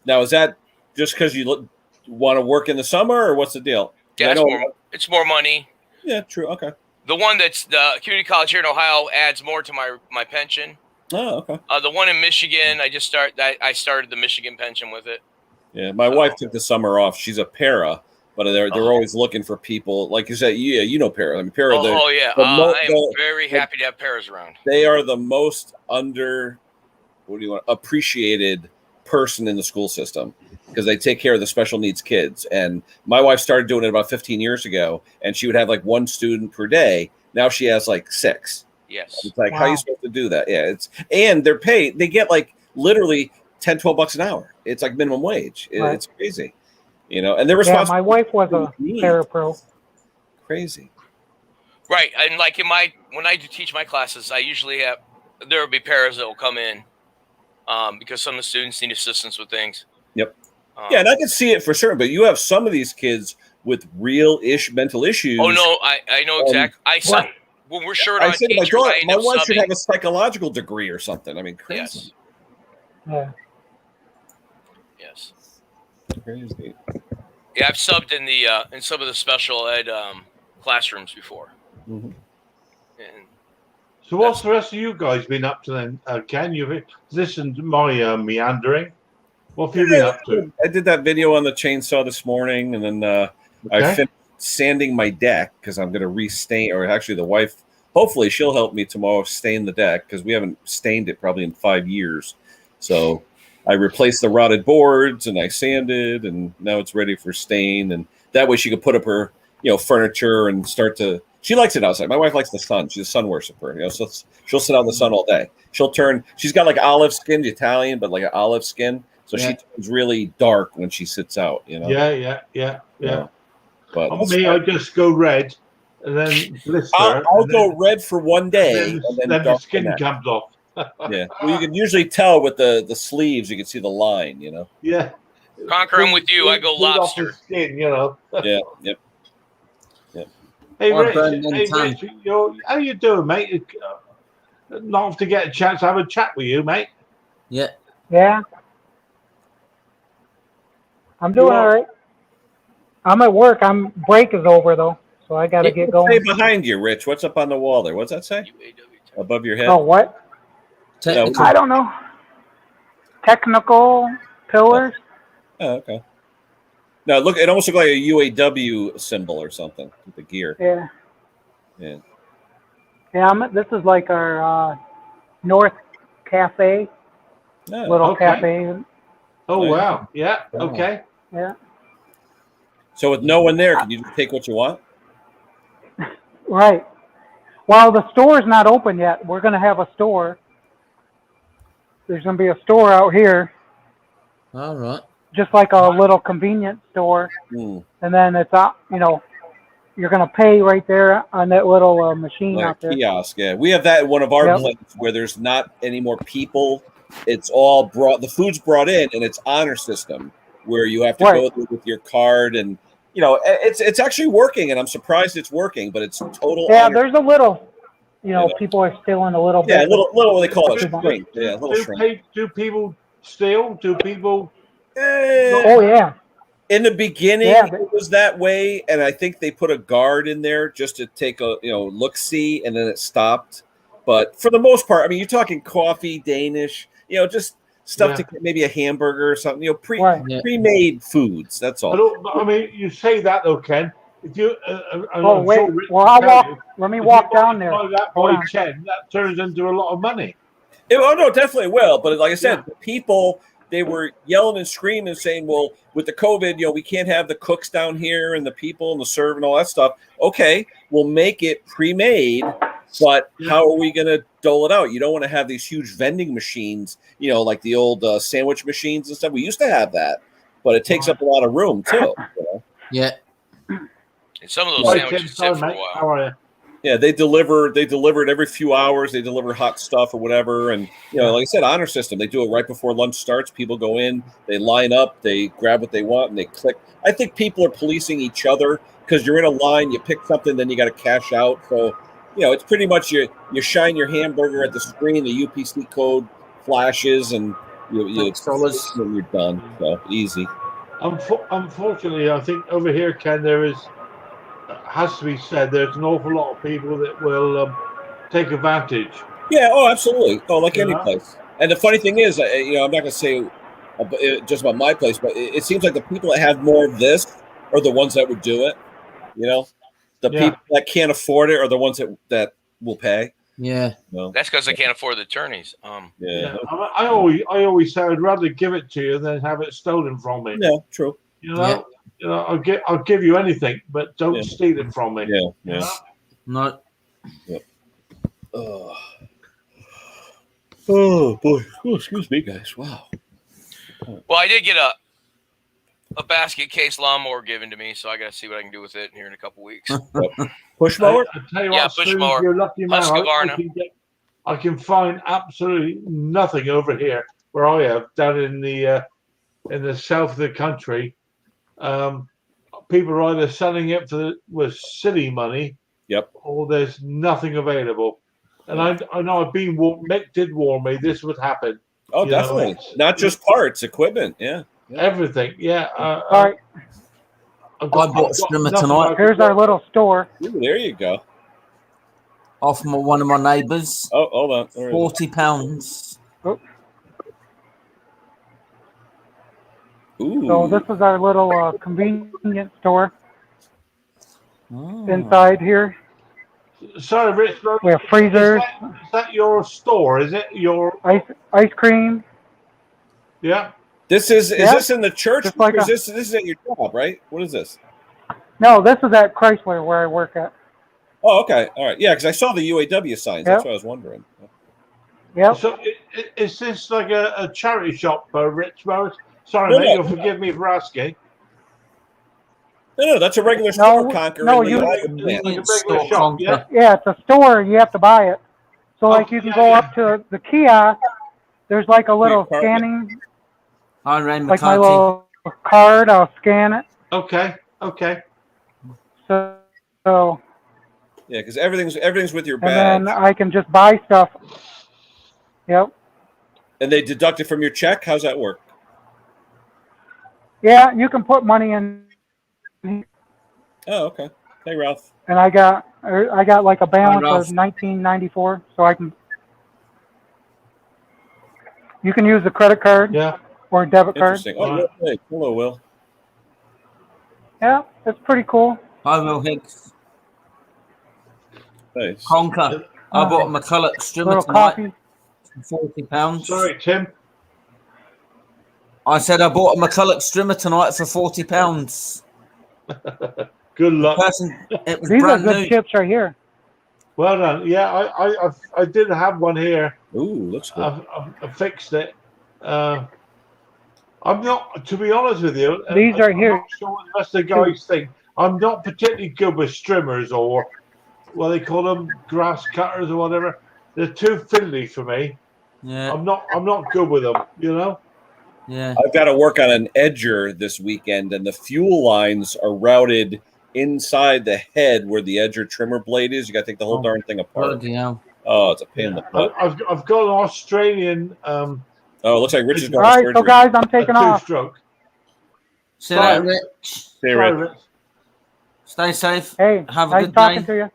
Now, is that just because you want to work in the summer, or what's the deal? Yeah, it's more money. Yeah, true. Okay. The one that's the community college here in Ohio adds more to my pension. Oh, okay. The one in Michigan, I started the Michigan pension with it. Yeah, my wife took the summer off. She's a para, but they're always looking for people. Like you said, you know para. I mean, para. I am very happy to have paras around. They are the most appreciated person in the school system because they take care of the special needs kids. And my wife started doing it about 15 years ago, and she would have like 1 student per day. Now she has like 6. Yes. It's like, how are you supposed to do that? Yeah, and they're paid. They get like literally $10-12 an hour. It's like minimum wage. Right. It's crazy, and they're responsible. Yeah, my wife was a parapro. Crazy. Right, and like when I do teach my classes, I usually there will be paras that will come in, because some of the students need assistance with things. Yep. Yeah, and I can see it for sure. But you have some of these kids with real mental issues. Oh no, I know exactly. When we're short on teachers, my wife should have a psychological degree or something. I mean, crazy. Yes. Yes. Crazy. Yeah, I've subbed in some of the special ed classrooms before. Mm-hmm. And So what's the rest of you guys been up to then? Ken, you've listened to my meandering. What have you been up to? I did that video on the chainsaw this morning, and then I Okay. finished sanding my deck because I'm going to restain, or actually the wife, hopefully she'll help me tomorrow stain the deck because we haven't stained it probably in 5 years. So I replaced the rotted boards and I sanded, and now it's ready for stain. And that way she could put up her, furniture and start to. She likes it outside. My wife likes the sun. She's a sun worshiper. So she'll sit out in the sun all day. She's got like olive skin, Italian, but like an olive skin. So she turns really dark when she sits out. Yeah. But On me, I just go red, and then blister. I'll go red for one day, and then the skin comes off. Yeah. Well, you can usually tell with the sleeves. You can see the line. Yeah. Conquer, I'm with you. I go Pull off lobster. the skin, Yeah. Yep. Hey, I Rich. burn them Hey, tan. Rich. How you doing, mate? Not to get a chance to have a chat with you, mate. Yeah. Yeah. I'm doing all right. I'm at work. Break is over though, so I got to get Say going. behind you, Rich. What's up on the wall there? What's that say? Above your head? Oh, what? Technical. I don't know. Technical pillars. Oh, okay. No, look. It almost looks like a UAW symbol or something with the gear. Yeah. Yeah. Yeah. This is like our North Cafe, Oh, little okay. cafe. Oh, Nice. wow. Yeah. Oh. Okay. Yeah. So with no one there, can you just take what you want? Right. Well, the store's not open yet. We're going to have a store. There's going to be a store out here, All right. just like a little convenience store. Hmm. And then it's out, you're going to pay right there on that little machine Like out there. kiosk, yeah. We have that in one of our Yep. places where there's not any more people. It's all the food's brought in, and it's honor system where you have to go through with your card, and it's actually working, and I'm surprised it's working, but it's total. Yeah, honor. there's a little, people are stealing a little bit. Yeah, little what they call it, Too much. shrink. Yeah, little shrink. Do people steal? Do people? Oh yeah. In the beginning, Yeah, it was that way, and I think they put a guard in there just to take a look see, and then it stopped. But for the most part, I mean, you're talking coffee, Danish, just stuff to get maybe a hamburger or something, pre-made foods. That's all. I mean, you say that though, Ken. If you, Oh wait. sure Rick Well, can I'll tell walk. you, Let me if walk you down there. multiply that Hold by on. 10, that turns into a lot of money. Oh no, definitely will. But like I said, the people, they were yelling and screaming, saying, "Well, with the COVID, we can't have the cooks down here and the people and the serve and all that stuff." Okay, we'll make it pre-made, but how are we going to dole it out? You don't want to have these huge vending machines, like the old sandwich machines and stuff. We used to have that, but it takes up a lot of room too. Yeah. And some of those sandwiches sit for a while. How are you? Yeah, they deliver it every few hours. They deliver hot stuff or whatever. And, like I said, honor system, they do it right before lunch starts. People go in, they line up, they grab what they want, and they click. I think people are policing each other because you're in a line, you pick something, then you got to cash out. So, it's pretty much you shine your hamburger at the screen, the UPC code flashes, and you're done. So, easy. Unfortunately, I think over here, Ken, has to be said, there's an awful lot of people that will take advantage. Yeah, oh, absolutely. Oh, like any place. And the funny thing is, I'm not going to say just about my place, but it seems like the people that have more of this are the ones that would do it. The people that can't afford it are the ones that will pay. Yeah. That's because they can't afford the attorneys. I always say I'd rather give it to you than have it stolen from me. Yeah, true. I'll give you anything, but don't steal it from me. Yeah. No. Yep. Oh boy. Oh, excuse me, guys. Wow. Well, I did get a basket case lawnmower given to me, so I got to see what I can do with it here in a couple weeks. Push mower? I tell you Yeah, what, push Sue, mower. you're lucky man. Husqvarna. I can find absolutely nothing over here where I have down in the south of the country. People are either selling it with silly money, or there's nothing available. And I know Mick did warn me this would happen. Oh, definitely. Not just parts, equipment. Yeah. Everything. Yeah. All right. I bought a strimmer tonight. Here's our little store. Ooh, there you go. Off one of my neighbours. Oh, hold on. £40. Oh. Ooh. So this is our little convenience store. inside here. Sorry, Rich. We have freezers, Is that your store? Is it your? ice cream. Yeah. This is Yeah. this in the church? Just like or is this is at your job, right? What is this? No, this is at Chrysler where I work at. Oh, okay, all right, yeah, because I saw the UAW signs. That's Yep. what I was wondering. Yep. So is this like a charity shop, Rich Rose? Sorry, No, mate. no. You'll forgive me for asking. No, that's a regular store, Conquer. no, in the you- United plant. Like a regular Store shop, Conquer. yeah. Yeah, it's a store. You have to buy it. So like you can yeah, go yeah. up to the kiosk. There's like a little card, scanning, Hi, Ray like my McCarthy. little card. I'll scan it. Okay. Okay. So Yeah, because everything's with your and badge, then I can just buy stuff. Yep. and they deduct it from your check. How's that work? Yeah, you can put money in, Oh, okay. Hey, Ralph. and I got like a balance Ralph. of $19.94, so I can. You can use a credit card Yeah. or a debit card. Interesting. Oh, Right. hey, hello, Will. Yeah, it's pretty cool. Hi, Will Higgs. Nice. Conquer. I bought a McCulloch strimmer Little tonight coffee. for £40. Sorry, Tim. I said I bought a McCulloch strimmer tonight for Good £40. luck. It was These are brand good new. chips right here. Well done. Yeah, I did have one here. Ooh, looks good. I fixed it. I'm not, to be honest with you. These are here. I'm not sure what the rest of the guys think. I'm not particularly good with strimmers or what they call them, grass cutters or whatever. They're too fiddly for me. Yeah, I'm not good with them. You know. yeah. I've got to work on an edger this weekend, and the fuel lines are routed inside the head where the edger trimmer blade is. You got to take the whole darn thing apart. Bloody hell. Oh, it's a pain in the butt. I've got an Australian Oh, it looks like Richard's All going to right, surgery. so guys, I'm taking off. two-stroke. See you later, Rich. Hey, Sorry, Rich. Rich. Stay safe. Hey, Have a nice good talking day. to you.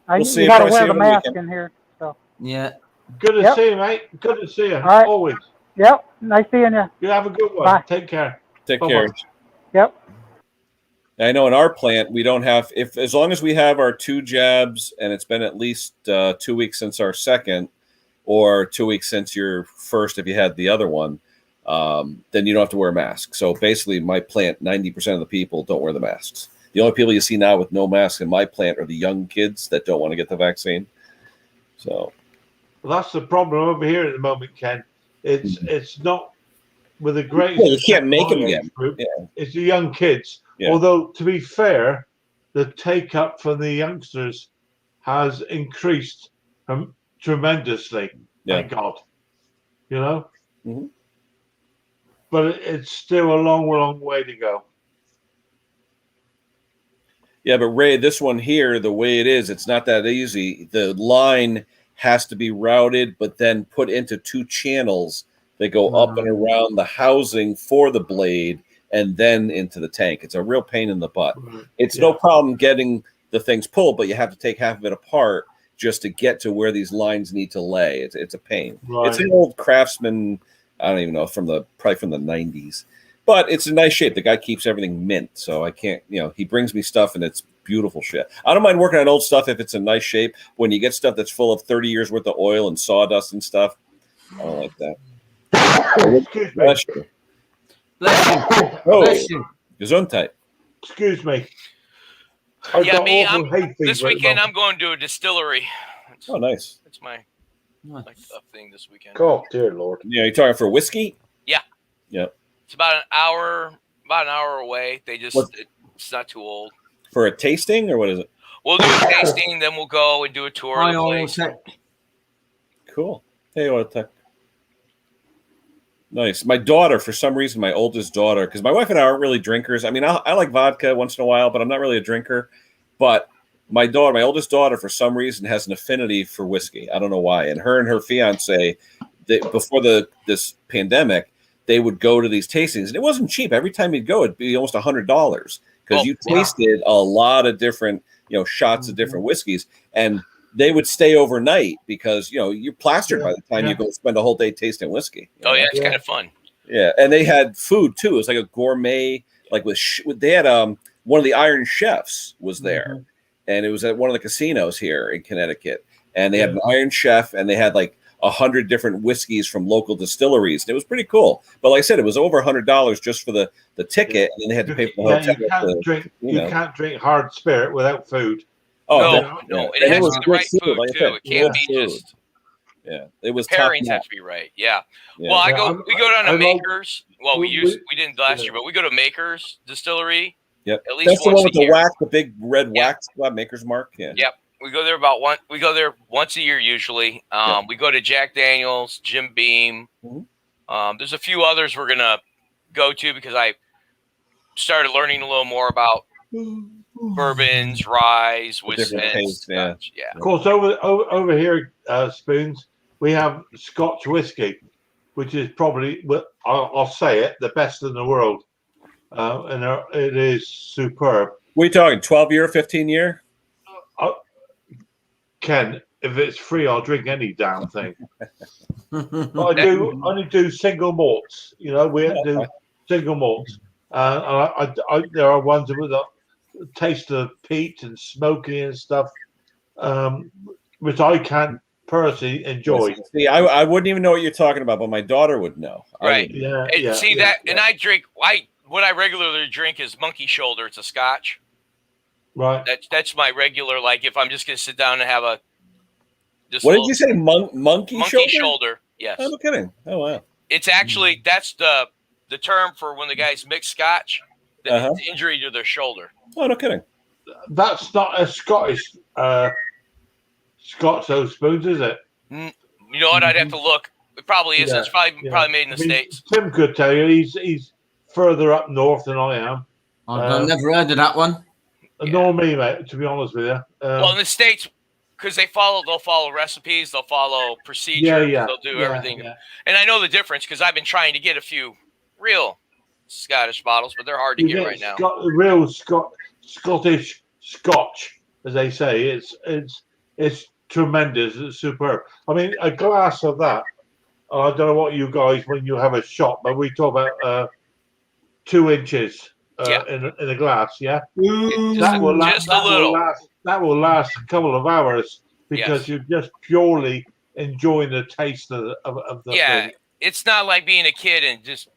We'll see You you. got to Probably wear see you the over the mask weekend. in here. So. Yeah. Good to Yep. see you, mate. Good to see you. All right. Always. Yep, nice seeing you. You have a good one. Bye. Take care. Take Bye-bye. care. Yep. I know in our plant we don't have as long as we have our 2 jabs and it's been at least 2 weeks since our second, or 2 weeks since your first if you had the other one, then you don't have to wear a mask. So basically, my plant 90% of the people don't wear the masks. The only people you see now with no mask in my plant are the young kids that don't want to get the vaccine. So Well, that's the problem over here at the moment, Ken. It's not with the greatest. well, you can't make them age again. group, Yeah. It's the young kids. Yeah. Although, to be fair, the take up from the youngsters has increased tremendously. Yeah. Thank God. You know? Mhm. But it's still a long, long way to go. Yeah, but Ray, this one here, the way it is, it's not that easy. The line has to be routed, but then put into 2 channels that go up and around the housing for the blade and then into the tank. It's a real pain in the butt. It's no problem getting the things pulled, but you have to take half of it apart just to get to where these lines need to lay. It's a pain. Right. It's an old Craftsman, I don't even know, probably from the 90s. But it's a nice shape. The guy keeps everything mint, so I can't, he brings me stuff and it's beautiful shit. I don't mind working on old stuff if it's in nice shape. When you get stuff that's full of 30 years worth of oil and sawdust and stuff, I don't like that. Excuse me. Bless you. Bless you. Oh, Bless you. Gesundheit. Excuse me. I've Yeah, got me. awful hay fever This at the weekend, moment. I'm going to a distillery. Oh, nice. That's my Nice. thing this weekend. Oh, dear Lord. Yeah, you talking for whiskey? Yeah. Yeah. It's about an hour away. It's not too old. For a tasting, or what is it? We'll do a tasting, then we'll go and do a tour of Hi, the all place. tech. Cool. Hey, what tech? Nice. My daughter, for some reason, my oldest daughter, because my wife and I aren't really drinkers. I mean, I like vodka once in a while, but I'm not really a drinker. But my oldest daughter, for some reason, has an affinity for whiskey. I don't know why. And her fiance, before this pandemic, they would go to these tastings, and it wasn't cheap. Every time you'd go, it'd be almost $100 because you tasted a lot of different, shots of different whiskeys, and they would stay overnight because you're plastered by the time you go spend a whole day tasting whiskey. Oh yeah, it's kind of fun. Yeah, and they had food too. It was like a gourmet, like they had one of the Iron Chefs was there, and it was at one of the casinos here in Connecticut, and they had an Iron Chef, and they had like 100 different whiskeys from local distilleries, and it was pretty cool. But like I said, it was over $100 just for the ticket, and then they had to pay for the hotel. You can't drink hard spirit without food. No, it has to be the right food too. It can't be just. Yeah, it was pairings have to be right. Yeah. Well, we go down to Makers. Well, we didn't last year, but we go to Makers Distillery. Yep. At least that's the once one with a year. the wax, the big red wax Maker's Mark. Yeah. Yep. We go there We go there once a year usually. We go to Jack Daniel's, Jim Beam. There's a few others we're gonna go to because I started learning a little more about bourbons, rye, whiskey, yeah. Of course, over here, Spoons, we have Scotch whiskey, which is probably, I'll say it, the best in the world, and it is superb. What are you talking? 12-year, 15-year? Ken, if it's free, I'll drink any damn thing. But I only do single malts. You know, we do single malts. There are ones with a taste of peat and smoky and stuff, which I can't personally enjoy. See, I wouldn't even know what you're talking about, but my daughter would know. Right. And I drink. What I regularly drink is Monkey Shoulder. It's a Scotch. Right. That's my regular. Like if I'm just gonna sit down and have a. What did you say? Monkey shoulder? Yes. I'm kidding. Oh wow. It's actually that's the term for when the guys mix Scotch. It's injury to their shoulder. Oh, no kidding. That's not a Scottish Scotch those spoons, is it? You know what? I'd have to look. It probably isn't. It's probably made in the States. Tim could tell you. He's further up north than I am. I've never heard of that one. Nor me, mate. To be honest with you. Well, in the States, because they'll follow recipes, they'll follow procedures, they'll do everything. Yeah. And I know the difference because I've been trying to get a few real Scottish bottles, but they're hard to get right now. Real Scottish Scotch, as they say, it's tremendous. It's superb. I mean, a glass of that. I don't know what you guys when you have a shot, but we talk about 2 inches in a glass. Yeah, that will last a couple of hours because you're just purely enjoying the taste of the thing. It's not like being a kid and just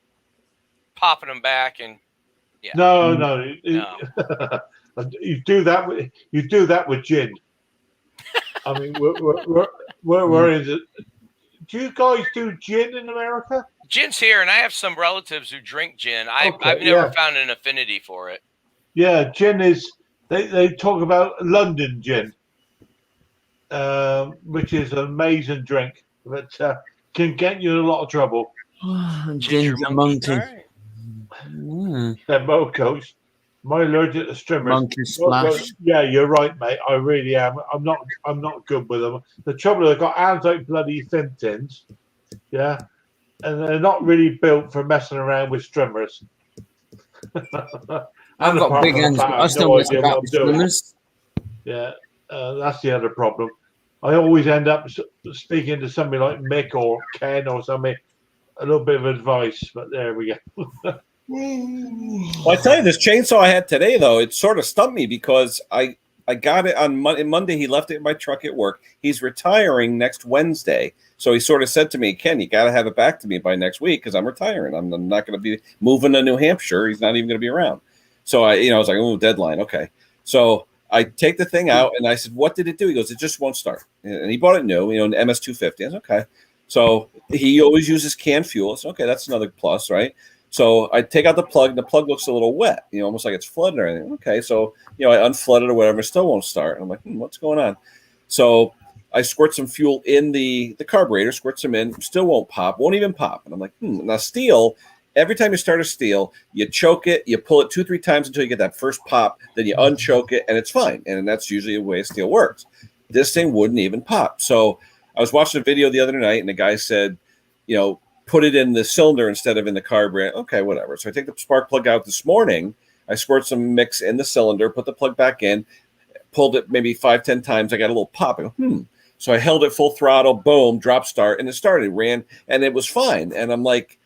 popping them back and no. You do that with gin. I mean, we're in the. Do you guys do gin in America? Gin's here, and I have some relatives who drink gin. I've never found an affinity for it. Yeah, gin is. They talk about London gin, which is an amazing drink, but can get you in a lot of trouble. Gin's a monkey. They're coach. Am I allergic to strimmers? Monkey splash. Yeah, you're right, mate. I really am. I'm not good with them. The trouble is, I've got hands like bloody thin tins. Yeah, and they're not really built for messing around with strimmers. I've got big hands, but I still mess about with strimmers. Yeah, that's the other problem. I always end up speaking to somebody like Mick or Ken or somebody, a little bit of advice, but there we go. Well, I tell you, this chainsaw I had today, though, it sort of stumped me because I got it on Monday. He left it in my truck at work. He's retiring next Wednesday. So he sort of said to me, Ken, you got to have it back to me by next week because I'm retiring. I'm not going to be moving to New Hampshire. He's not even going to be around. So I was like, oh, deadline. Okay. So I take the thing out and I said, what did it do? He goes, it just won't start. And he bought it new, an MS250. I said, okay. So he always uses canned fuel. So, okay, that's another plus, right? So I take out the plug, and the plug looks a little wet, almost like it's flooded or anything. Okay, so, I unflood it or whatever, it still won't start. And I'm like, what's going on? So I squirt some fuel in the carburetor, squirt some in, still won't pop, won't even pop. And I'm like, Now steel, every time you start a steel, you choke it, you pull it 2-3 times until you get that first pop, then you unchoke it, and it's fine. And that's usually the way steel works. This thing wouldn't even pop. So I was watching a video the other night, and the guy said, put it in the cylinder instead of in the carburetor. Okay, whatever. So I take the spark plug out this morning. I squirt some mix in the cylinder, put the plug back in, pulled it maybe 5-10 times. I got a little pop. I go, So I held it full throttle, boom, drop start, and it started, ran, and it was fine. And I'm like,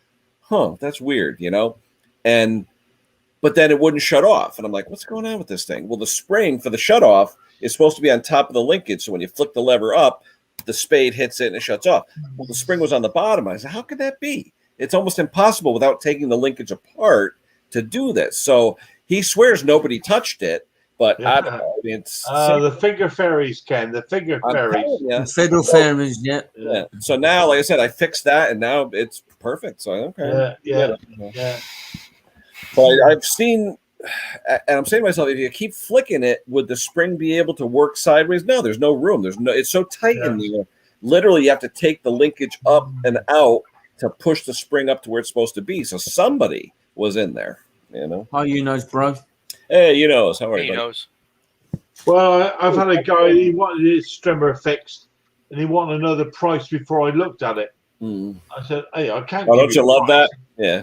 that's weird, And but then it wouldn't shut off. And I'm like, what's going on with this thing? Well, the spring for the shut off is supposed to be on top of the linkage. So when you flick the lever up, the spade hits it and it shuts off. Well, the spring was on the bottom. I said, how could that be? It's almost impossible without taking the linkage apart to do this. So he swears nobody touched it, but I don't know. I mean, it's the finger fairies, Ken. The finger fairies. The fiddle fairies, yeah. Yeah. So now, like I said, I fixed that, and now it's perfect. So okay. Yeah. But I've seen, and I'm saying to myself, if you keep flicking it, would the spring be able to work sideways? No, there's no room. It's so tight in there. Literally, you have to take the linkage up and out to push the spring up to where it's supposed to be. So somebody was in there, you know. How you knows, bro? Hey, you knows. How are you? He knows. Well, I've had a guy. He wanted his strimmer fixed, and he wanted another price before I looked at it. I said, "Hey, I can't." Oh, don't you love that? Yeah.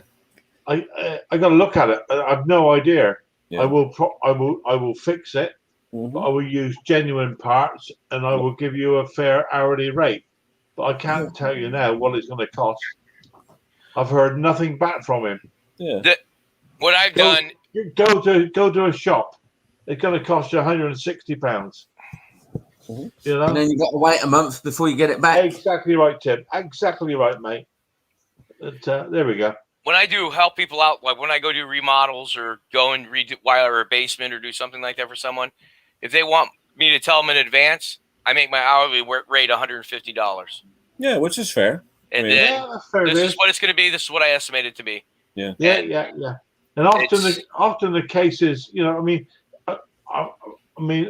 I got to look at it. I have no idea. Yeah. I will fix it. But I will use genuine parts, and I will give you a fair hourly rate. But I can't tell you now what it's going to cost. I've heard nothing back from him. Yeah. What I've done. Go to a shop. It's going to cost you £160. You know, And then you got to wait a month before you get it back. exactly right, Tim. Exactly right, mate. But, there we go. When I do help people out, like when I go do remodels or go and rewire a basement or do something like that for someone, if they want me to tell them in advance, I make my hourly rate $150. Yeah, which is fair. And I mean, then that's fair. this is what it's going to be. This is what I estimate it to be. Yeah. And often the cases, you know, I mean,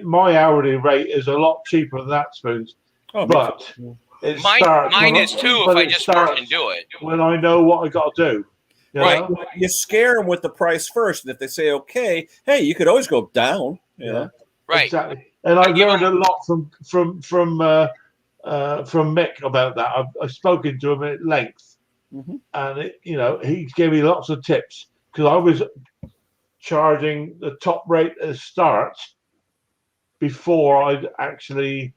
my hourly rate is a lot cheaper than that, Spoons. Oh, but it mine is too if I just work and do it. When I know what I got to do. You know? You scare them with the price first, and if they say okay, hey, you could always go down. You know? Right. Exactly. And I've learned a lot from Mick about that. I've spoken to him at length, and he gave me lots of tips because I was charging the top rate at the start before I'd actually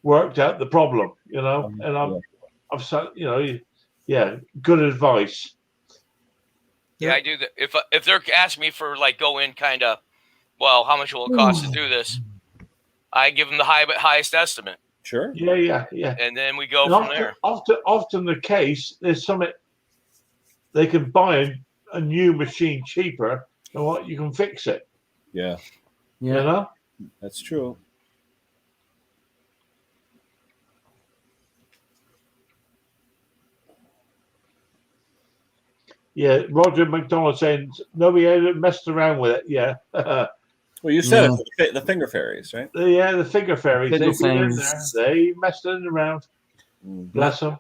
worked out the problem. And I've said, good advice. Yeah, I do that. If they're asking me for like go in kind of, well, how much will it cost to do this? I give them the highest estimate. Sure. Yeah. And then we go from there. Often the case, there's something they can buy a new machine cheaper than what you can fix it. Yeah. You know? That's true. Yeah, Roger McDonald saying nobody had messed around with it. Yeah. Well, you said it, the finger fairies, right? Yeah, the finger fairies. Fiddle They've been in fairies. there. They messed it around. Bless them.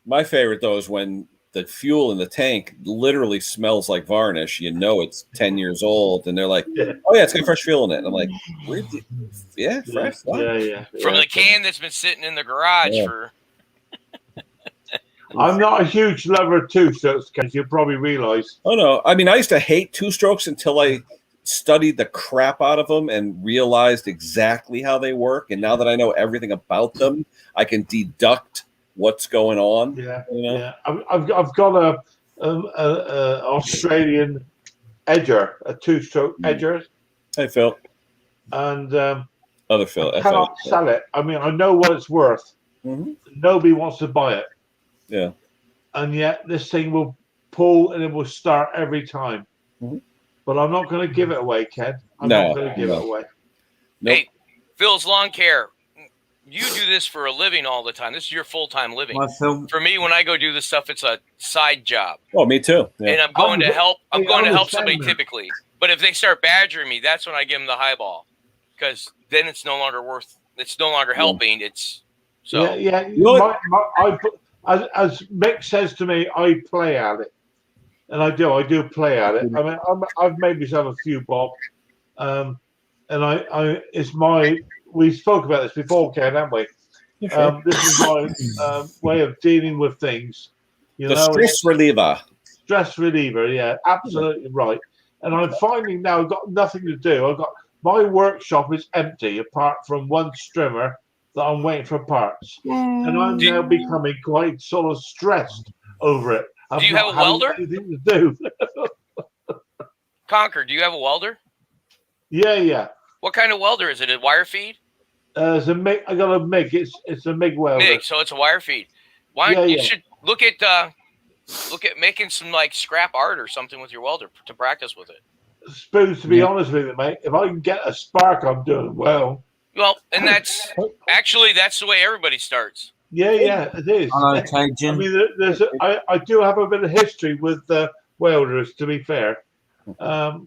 My favorite though is when the fuel in the tank literally smells like varnish. You know it's 10 years old, and they're like, "Oh yeah, it's got fresh fuel in it." And I'm like, fresh. Yeah. From the can that's been sitting in the garage for. I'm not a huge lover of two-strokes, as you probably realize. Oh no, I mean I used to hate two-strokes until I studied the crap out of them and realized exactly how they work. And now that I know everything about them, I can deduct what's going on. Yeah. I've got a Australian edger, a two-stroke edger. Hey Phil. And other Phil. I cannot sell it. I mean, I know what it's worth. Nobody wants to buy it. Yeah. And yet this thing will pull and it will start every time. But I'm not going to give it away, Ken. I'm not going to give it away. Nope. Hey, Phil's Lawn Care. You do this for a living all the time. This is your full-time living. For me, when I go do this stuff, it's a side job. Oh, me too. Yeah. And I'm going to help. I'm going to help somebody typically. But if they start badgering me, that's when I give them the highball, because then it's no longer worth. It's no longer helping. It's so. Yeah. As Mick says to me, I play at it, and I do play at it. I mean, I've made myself a few bob, and it's my. We spoke about this before, Ken, haven't we? This is my way of dealing with things. Stress reliever. Stress reliever, yeah, absolutely right. And I'm finding now I've got nothing to do. I've got my workshop is empty apart from one strimmer that I'm waiting for parts, and I'm now becoming quite sort of stressed over it. Do you have a welder? Anything to do. Concord, do you have a welder? Yeah. What kind of welder is it? A wire feed? It's a MIG. I got a MIG. It's a MIG welder. MIG, so it's a wire feed. Why Yeah, you yeah. should look at making some like scrap art or something with your welder to practice with it. Spoons, to be honest with you, mate, if I can get a spark, I'm doing well. Well, and that's the way everybody starts. Yeah, it is. Hello, Cajun. I mean, I do have a bit of history with welders, to be fair. I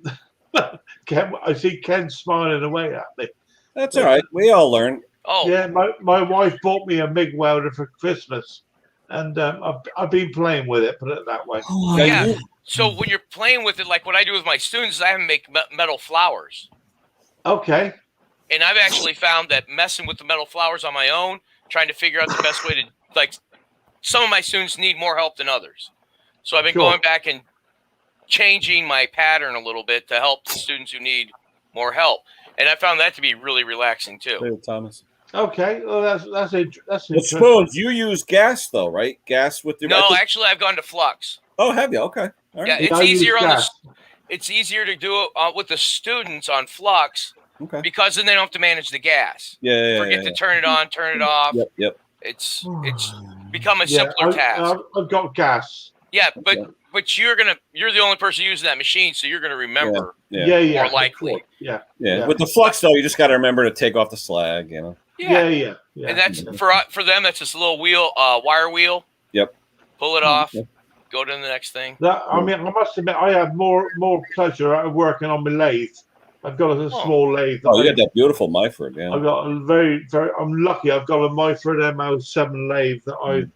see Ken smiling away at me. That's all right. We all learn. Oh, Yeah, my wife bought me a MIG welder for Christmas, and I've been playing with it, put it that way. yeah. So when you're playing with it, like what I do with my students, I have them make metal flowers. Okay. And I've actually found that messing with the metal flowers on my own, trying to figure out the best way to, like, some of my students need more help than others. So I've been going back and changing my pattern a little bit to help the students who need more help. And I found that to be really relaxing too. David Thomas. Okay. Well, that's interesting. Spoons, you use gas though, right? Gas with your Actually, I've gone to flux. Oh, have you? Okay. All right. Yeah, it's easier it's easier to do it with the students on flux. Okay. Because then they don't have to manage the gas. Forget to turn it on, turn it off. Yep. It's become a simpler task. I've got gas. Yeah, but you're the only person using that machine, so you're gonna remember. Yeah. More likely. Yeah. With the flux though, you just got to remember to take off the slag. You know. Yeah. And that's for them. That's this little wheel, wire wheel. Yep. Pull it off. Go to the next thing. I mean, I must admit, I have more pleasure out of working on my lathe. I've got a small lathe. Oh, you got that beautiful Myford, yeah. I've got a I'm lucky. I've got a Myford MO7 lathe that I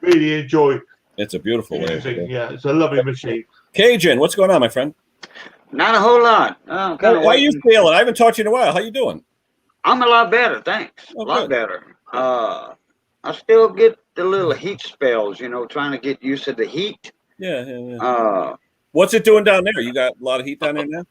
really enjoy. It's a beautiful lathe. Yeah, it's a lovely machine. Cajun, what's going on, my friend? Not a whole lot. How are you feeling? I haven't talked to you in a while. How you doing? I'm a lot better, thanks. Oh, a lot good. better. I still get the little heat spells, trying to get used to the heat. Yeah. What's it doing down there? You got a lot of heat down there now?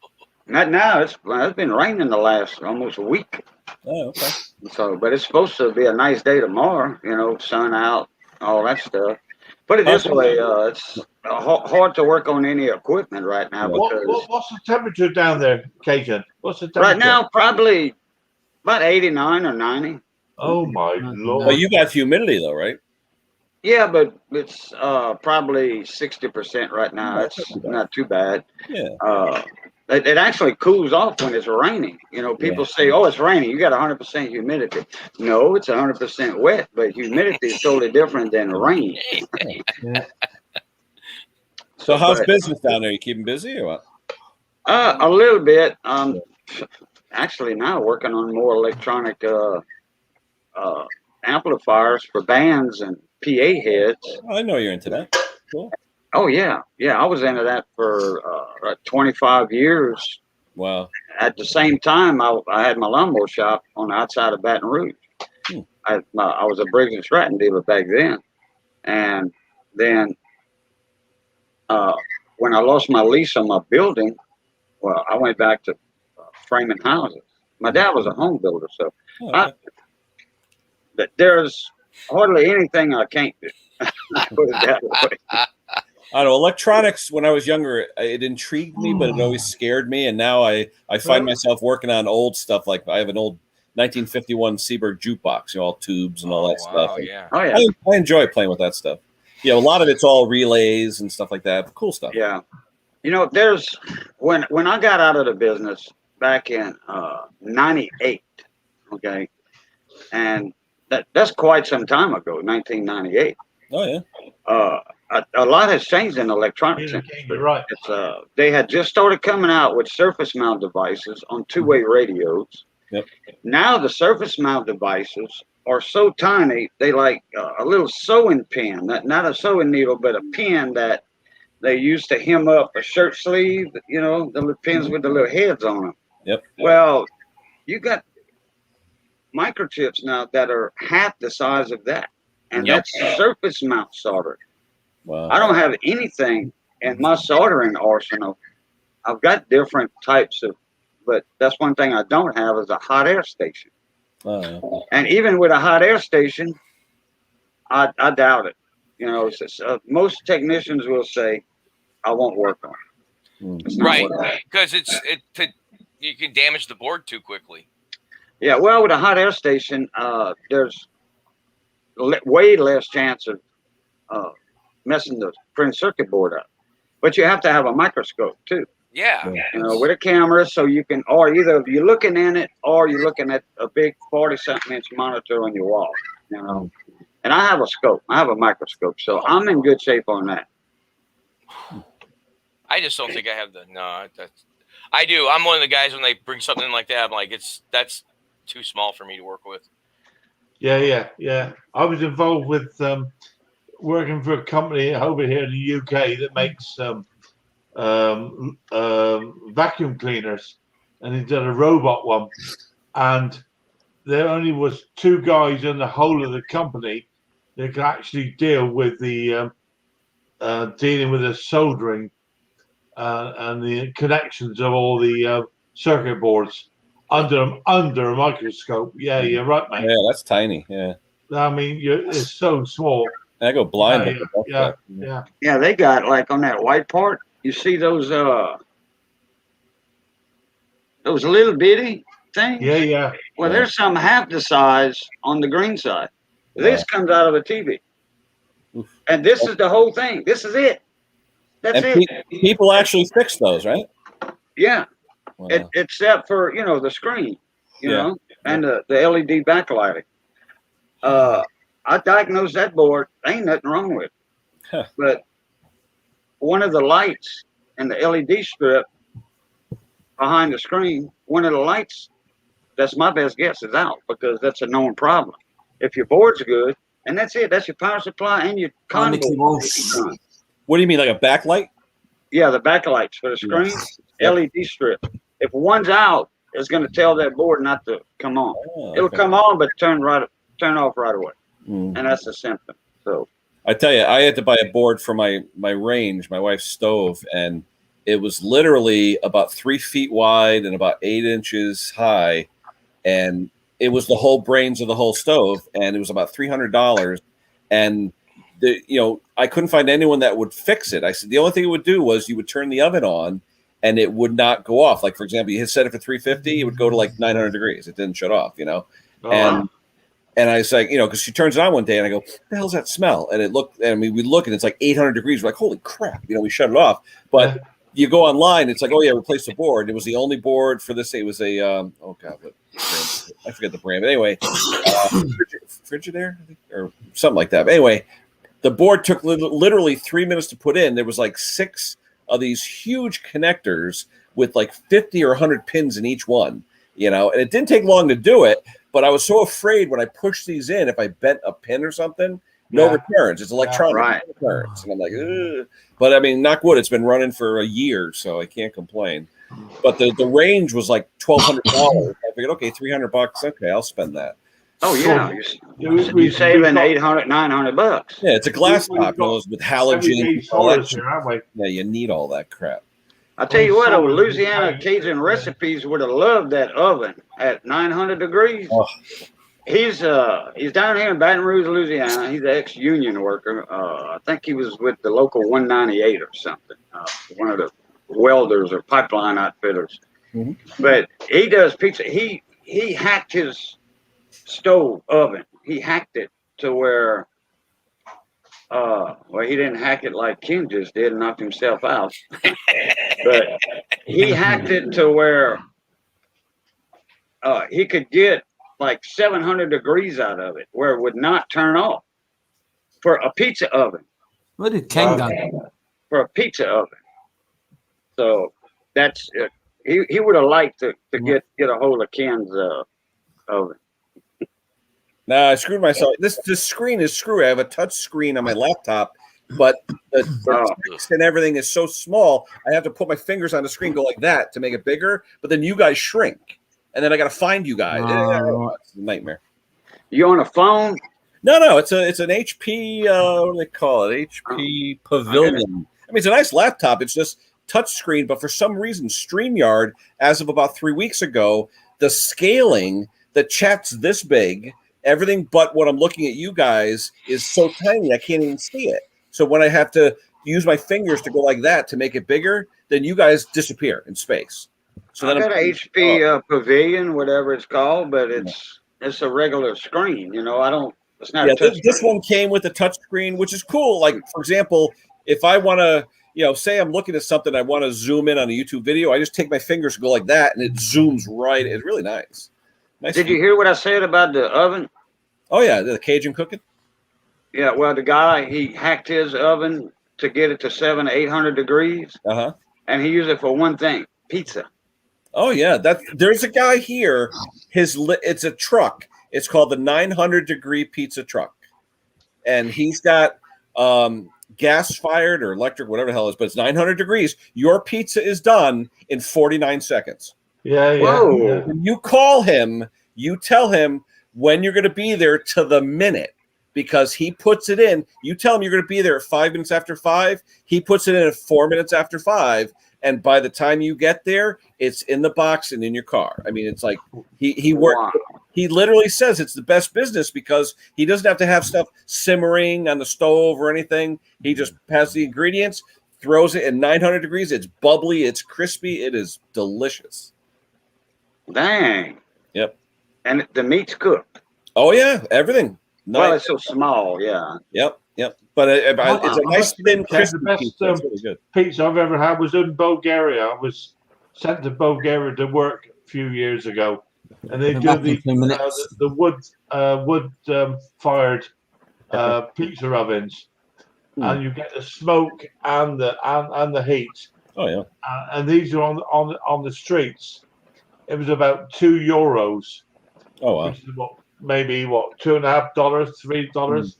Not now. It's been raining the last almost a week. Oh, okay. So, but it's supposed to be a nice day tomorrow. Sun out, all that stuff. Put it this way, it's hard to work on any equipment right now. What's the temperature down there, Cajun? What's the temperature? Right now, probably about 89 or 90. Oh, my Lord. Well, you got humidity, though, right? Yeah, but it's probably 60% right now. It's not too bad. Yeah. It actually cools off when it's raining. People say, "Oh, it's raining. You got 100% humidity." No, it's 100% wet, but humidity is totally different than rain. So, how's business down there? You keeping busy or what? A little bit. Actually, now working on more electronic amplifiers for bands and PA heads. Oh, I know you're into that. Cool. Oh yeah. I was into that for 25 years. Wow. At the same time, I had my lawnmower shop on the outside of Baton Rouge. I was a Briggs and Stratton dealer back then, and then when I lost my lease on my building, well, I went back to framing houses. My dad was a home builder, so there's hardly anything I can't do. Put it that way. I don't know. Electronics, when I was younger, it intrigued me, but it always scared me. And now I find myself working on old stuff. Like I have an old 1951 Seaberg jukebox, all tubes and all that stuff. And I enjoy playing with that stuff. A lot of it's all relays and stuff like that. Cool stuff. Yeah. There's when I got out of the business back in 98, okay, and that's quite some time ago, 1998. Oh yeah. A lot has changed in the electronics industry. You're right. They had just started coming out with surface mount devices on two-way radios. Yep. Now the surface mount devices are so tiny, they like a little sewing pin, not a sewing needle, but a pin that they used to hem up a shirt sleeve, the little pins with the little heads on them. Yep. Well, you got microchips now that are half the size of that. And that's surface mount solder. Wow. I don't have anything in my soldering arsenal. I've got different types but that's one thing I don't have is a hot air station. And even with a hot air station, I doubt it. Most technicians will say, I won't work on it. It's not Right, what I- because you can damage the board too quickly. Yeah, well, with a hot air station, there's way less chance of messing the printed circuit board up. But you have to have a microscope too. Yeah. With a camera, so you can, or either you're looking in it, or you're looking at a big 40-something inch monitor on your wall. And I have a scope. I have a microscope, so I'm in good shape on that. I just don't think I have I do. I'm one of the guys when they bring something like that, I'm like, that's too small for me to work with. Yeah. I was involved with working for a company over here in the UK that makes vacuum cleaners, and he did a robot one, and there only was 2 guys in the whole of the company that could actually deal with the dealing with the soldering and the connections of all the circuit boards under a microscope. Yeah, you're right, mate. Yeah, that's tiny. Yeah. I mean, it's so small. I go blind. Yeah. Yeah, they got like on that white part. You see those little bitty things? Yeah. Well, there's some half the size on the green side. This comes out of a TV, and this is the whole thing. This is it. That's it. People actually fix those, right? Yeah. Wow. Except for the screen, and the LED backlighting. I diagnosed that board. Ain't nothing wrong with it. Huh. But one of the lights in the LED strip behind the screen, one of the lights, that's my best guess, is out, because that's a known problem. If your board's good, and that's it, that's your power supply and your conduit. What do you mean, like a backlight? Yeah, the backlights for the screen, LED strip. If one's out, it's going to tell that board not to come on. It'll come on, but turn off right away. And that's a symptom. So I tell you, I had to buy a board for my range, my wife's stove, and it was literally about 3 feet wide and about 8 inches high, and it was the whole brains of the whole stove, and it was about $300. And I couldn't find anyone that would fix it. I said the only thing it would do was you would turn the oven on, and it would not go off. Like, for example, you set it for 350, it would go to like 900 degrees. It didn't shut off, And I was like, because she turns it on one day, and I go, "What the hell's that smell?" And we look, and it's like 800 degrees. We're like, "Holy crap!" We shut it off. But you go online, it's like, "Oh yeah, replace the board." It was the only board for this. It was a I forget the brand, but anyway, Frigidaire, I think, or something like that. But anyway, the board took literally 3 minutes to put in. There was like 6 of these huge connectors with like 50 or 100 pins in each one, and it didn't take long to do it. But I was so afraid when I pushed these in, if I bent a pin or something, no returns. It's electronic returns. And I'm like, ugh. But I mean, knock wood, it's been running for a year, so I can't complain. But the range was like $1,200. I figured, okay, $300. Okay, I'll spend that. Oh yeah, you're saving $800, $900. Yeah, it's a glass top, with halogen. Yeah, you need all that crap. I'll tell you what, Louisiana Cajun Recipes would have loved that oven at 900 degrees. Oh. He's down here in Baton Rouge, Louisiana. He's an ex-union worker. I think he was with the local 198 or something, one of the welders or pipeline outfitters. Mm-hmm. But he does pizza. He hacked his stove oven. He hacked it to where he didn't hack it like Ken just did and knocked himself out. But he hacked it to where he could get like 700 degrees out of it, where it would not turn off for a pizza oven. What did Ken do? For a pizza oven. So that's he would have liked to get a hold of Ken's oven. No, I screwed myself. This screen is screwy. I have a touch screen on my laptop, but the text and everything is so small. I have to put my fingers on the screen, go like that to make it bigger. But then you guys shrink, and then I got to find you guys. It's a nightmare. You on a phone? No. It's an HP. What do they call it? HP Pavilion. I mean, it's a nice laptop. It's just touch screen, but for some reason, StreamYard, as of about 3 weeks ago, the scaling, the chat's this big. Everything but what I'm looking at you guys is so tiny I can't even see it. So when I have to, use my fingers to go like that to make it bigger, then you guys disappear in space. So I then got an HP Pavilion, whatever it's called, but it's a regular screen. You know, I don't. It's not. Yeah, a touch this screen. one came with a touch screen, which is cool. Like, for example, if I want to, say I'm looking at something, I want to zoom in on a YouTube video, I just take my fingers and go like that, and it zooms right. It's really nice. Did you hear what I said about the oven? Oh yeah, the Cajun cooking. Yeah, well, the guy, he hacked his oven to get it to 700 to 800 degrees, and he used it for one thing: pizza. Oh yeah, there's a guy here. It's a truck. It's called the 900-degree pizza truck, and he's got gas-fired or electric, whatever the hell it is, but it's 900 degrees. Your pizza is done in 49 seconds. Yeah. When you call him, you tell him when you're going to be there to the minute, because he puts it in. You tell him you're going to be there at 5 minutes after 5. He puts it in at 4 minutes after 5. And by the time you get there, it's in the box and in your car. I mean, it's like he worked. Wow. He literally says it's the best business because he doesn't have to have stuff simmering on the stove or anything. He just has the ingredients, throws it in 900 degrees. It's bubbly. It's crispy. It is delicious. Dang. Yep. And the meat's cooked. Oh, yeah. Everything. Well, it's so small. Yeah. Yep. But it's a nice thin, crispy The best pizza. It's really good. pizza I've ever had was in Bulgaria. I was sent to Bulgaria to work a few years ago, and they do the wood fired pizza ovens, and you get the smoke and the heat. Oh yeah. And these are on the streets. It was about €2. Oh wow. Which is maybe $2.50, $3.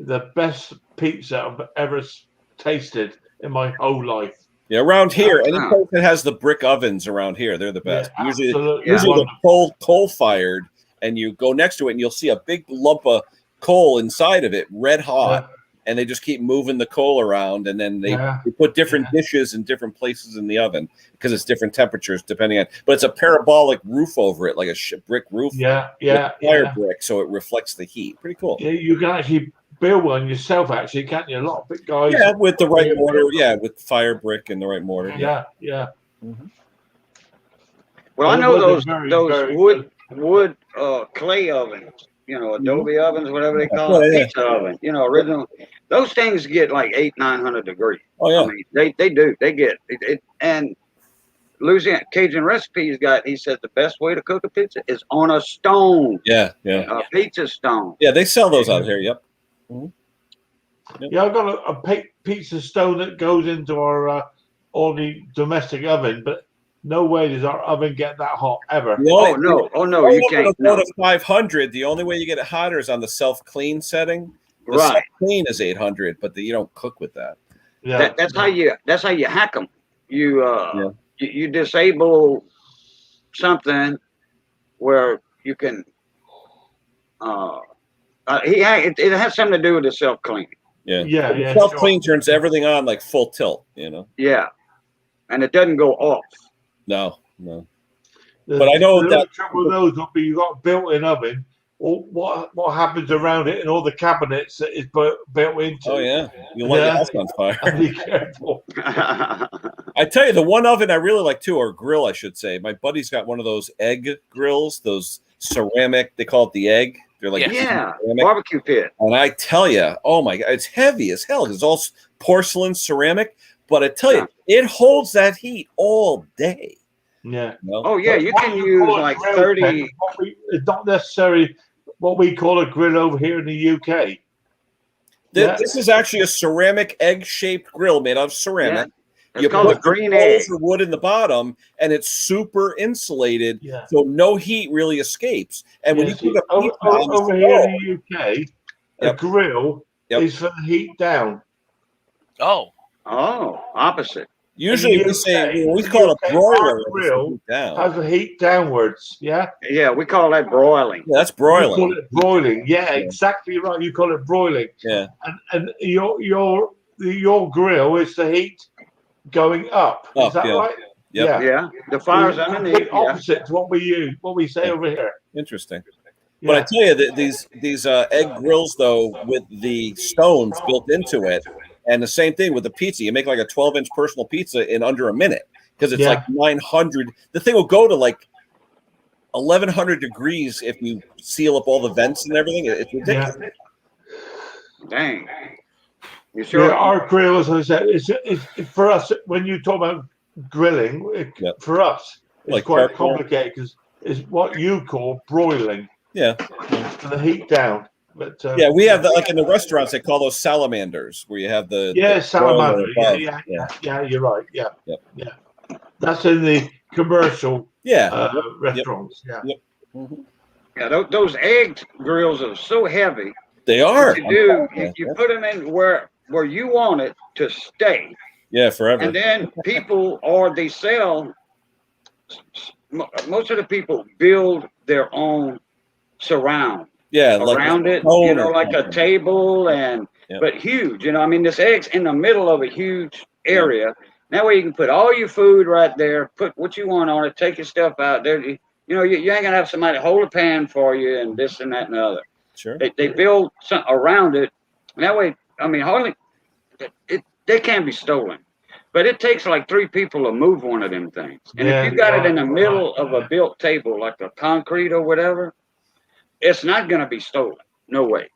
The best pizza I've ever tasted in my whole life. Yeah, around here, any place that has the brick ovens around here, they're the best. Yeah, usually absolutely. they're coal fired, and you go next to it, and you'll see a big lump of coal inside of it, red hot, and they just keep moving the coal around, and then they put different dishes in different places in the oven because it's different temperatures depending on. But it's a parabolic roof over it, like a brick roof. Fire brick, so it reflects the heat. Pretty cool. Yeah, you can actually build one yourself, actually, can't you? A lot of big guys. Yeah, with the right mortar. Yeah, with fire brick and the right mortar. Yeah. Well, I know those very wood clay ovens, Adobe ovens, whatever they call it, pizza oven, original. Those things get like 800-900 degrees. Oh yeah, I mean, they do. They get it. And Louisiana Cajun Recipes he said the best way to cook a pizza is on a stone. Yeah. A pizza stone. Yeah, they sell those out here. Yep. Yeah, I've got a pizza stone that goes into our only domestic oven, but no way does our oven get that hot ever. No, you can't. Go to 500. The only way you get it hotter is on the self-clean setting. The self-clean is 800, but you don't cook with that. Yeah, that's how you hack them. You disable something where you can. It has something to do with the self-clean. Yeah. Self-clean turns everything on like full tilt, Yeah, and it doesn't go off. No. But I know that trouble with those will be you got a built-in oven. What happens around it and all the cabinets that is built into. Oh yeah, you'll light your house on fire. Be careful. I tell you, the one oven I really like too, or grill, I should say. My buddy's got one of those egg grills, those ceramic. They call it the egg. They're like barbecue pit. And I tell you, oh my God, it's heavy as hell. It's all porcelain ceramic, but I tell you, it holds that heat all day. Yeah. Oh yeah, you can use like 30. It's not necessarily what we call a grill over here in the UK. This is actually a ceramic egg-shaped grill made out of ceramic. Yeah. It's called a green egg. You put wood in the bottom, and it's super insulated, so no heat really escapes. And when you cook a pizza over here in the UK, a grill is for the heat down. Oh, opposite. Usually we call it a broiler. Grill has the heat downwards. Yeah. Yeah, we call that broiling. Yeah, that's broiling. We call it broiling. Yeah, exactly right. You call it broiling. Yeah. And your grill is the heat going up. Is that right? Yep. Yeah. The fire's underneath. Opposite to what we say over here. Interesting. But I tell you that these egg grills though, with the stones built into it, And the same thing with the pizza. You make like a 12-inch personal pizza in under a minute because it's like 900. The thing will go to like 1,100 degrees if you seal up all the vents and everything. It's ridiculous. Dang. You sure? Yeah, our grill, as I said, it's for us. When you talk about grilling, for us, it's Like quite charcoal. complicated because it's what you call broiling. Yeah. And the heat down. But Yeah, we have like in the restaurants they call those salamanders, where you have the salamander. broiler Yeah, you're right. Yeah, Yep. yeah. That's in the commercial restaurants. Yep. Yeah, those egg grills are so heavy. They are. What you do, you put them in where you want it to stay. Yeah, forever. And then people, or they sell. Most of the people build their own surround. Yeah, around like it, you know, like a table but huge. You know, I mean, this egg's in the middle of a huge area. That way you can put all your food right there, put what you want on it, take your stuff out there. You know, you ain't gonna have somebody hold a pan for you and this and that and the other. Sure. They build something around it. And that way, I mean, hardly they can't be stolen. But it takes like 3 people to move one of them things. And if you got it in the middle of a built table, like a concrete or whatever, it's not going to be stolen. No way.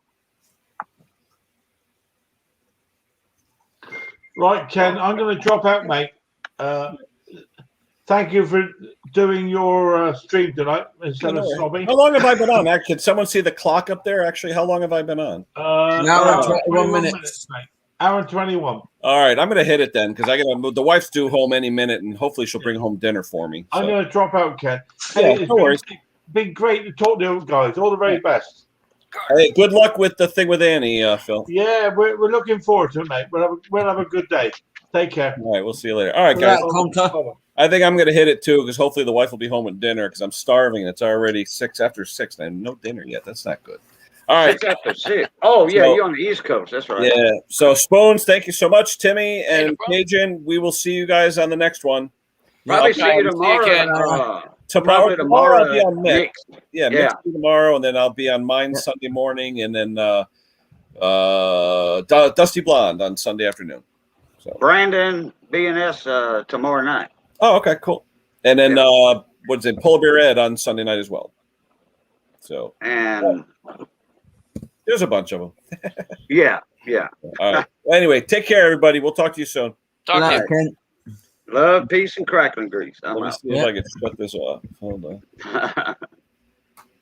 Right, Ken, I'm going to drop out, mate. Thank you for doing your stream tonight instead of Snobby. How long have I been on? Can someone see the clock up there? Actually, how long have I been on? An hour and 21 minutes. Mate. Hour and 21. All right, I'm going to hit it then because I got to move. The wife's due home any minute, and hopefully she'll bring home dinner for me. So. I'm going to drop out, Ken. Yeah, no worries. Been great to talk to you guys. All the very best. Hey, good luck with the thing with Annie, Phil. Yeah, we're looking forward to it, mate. We'll have a good day. Take care. All right, we'll see you later. All right, guys. I think I'm going to hit it too because hopefully the wife will be home with dinner because I'm starving. It's already after 6 and I have no dinner yet. That's not good. All right. 6 after 6. Oh, yeah, you're on the East Coast. That's right. Yeah. So, Spoons, thank you so much. Timmy and Cajun, we will see you guys on the next one. Probably see you tomorrow. Tomorrow I'll be on Mick. Yeah. Mick tomorrow, and then I'll be on mine Sunday morning, and then Dusty Blonde on Sunday afternoon. So Brandon, BNS tomorrow night. Oh, okay, cool. And then what's it? Polar Bear Ed on Sunday night as well. So and there's a bunch of them. yeah. All right. Anyway, take care, everybody. We'll talk to you soon. Talk to you. Love, peace, and crackling grease. Let me see if I can shut this off. Hold on.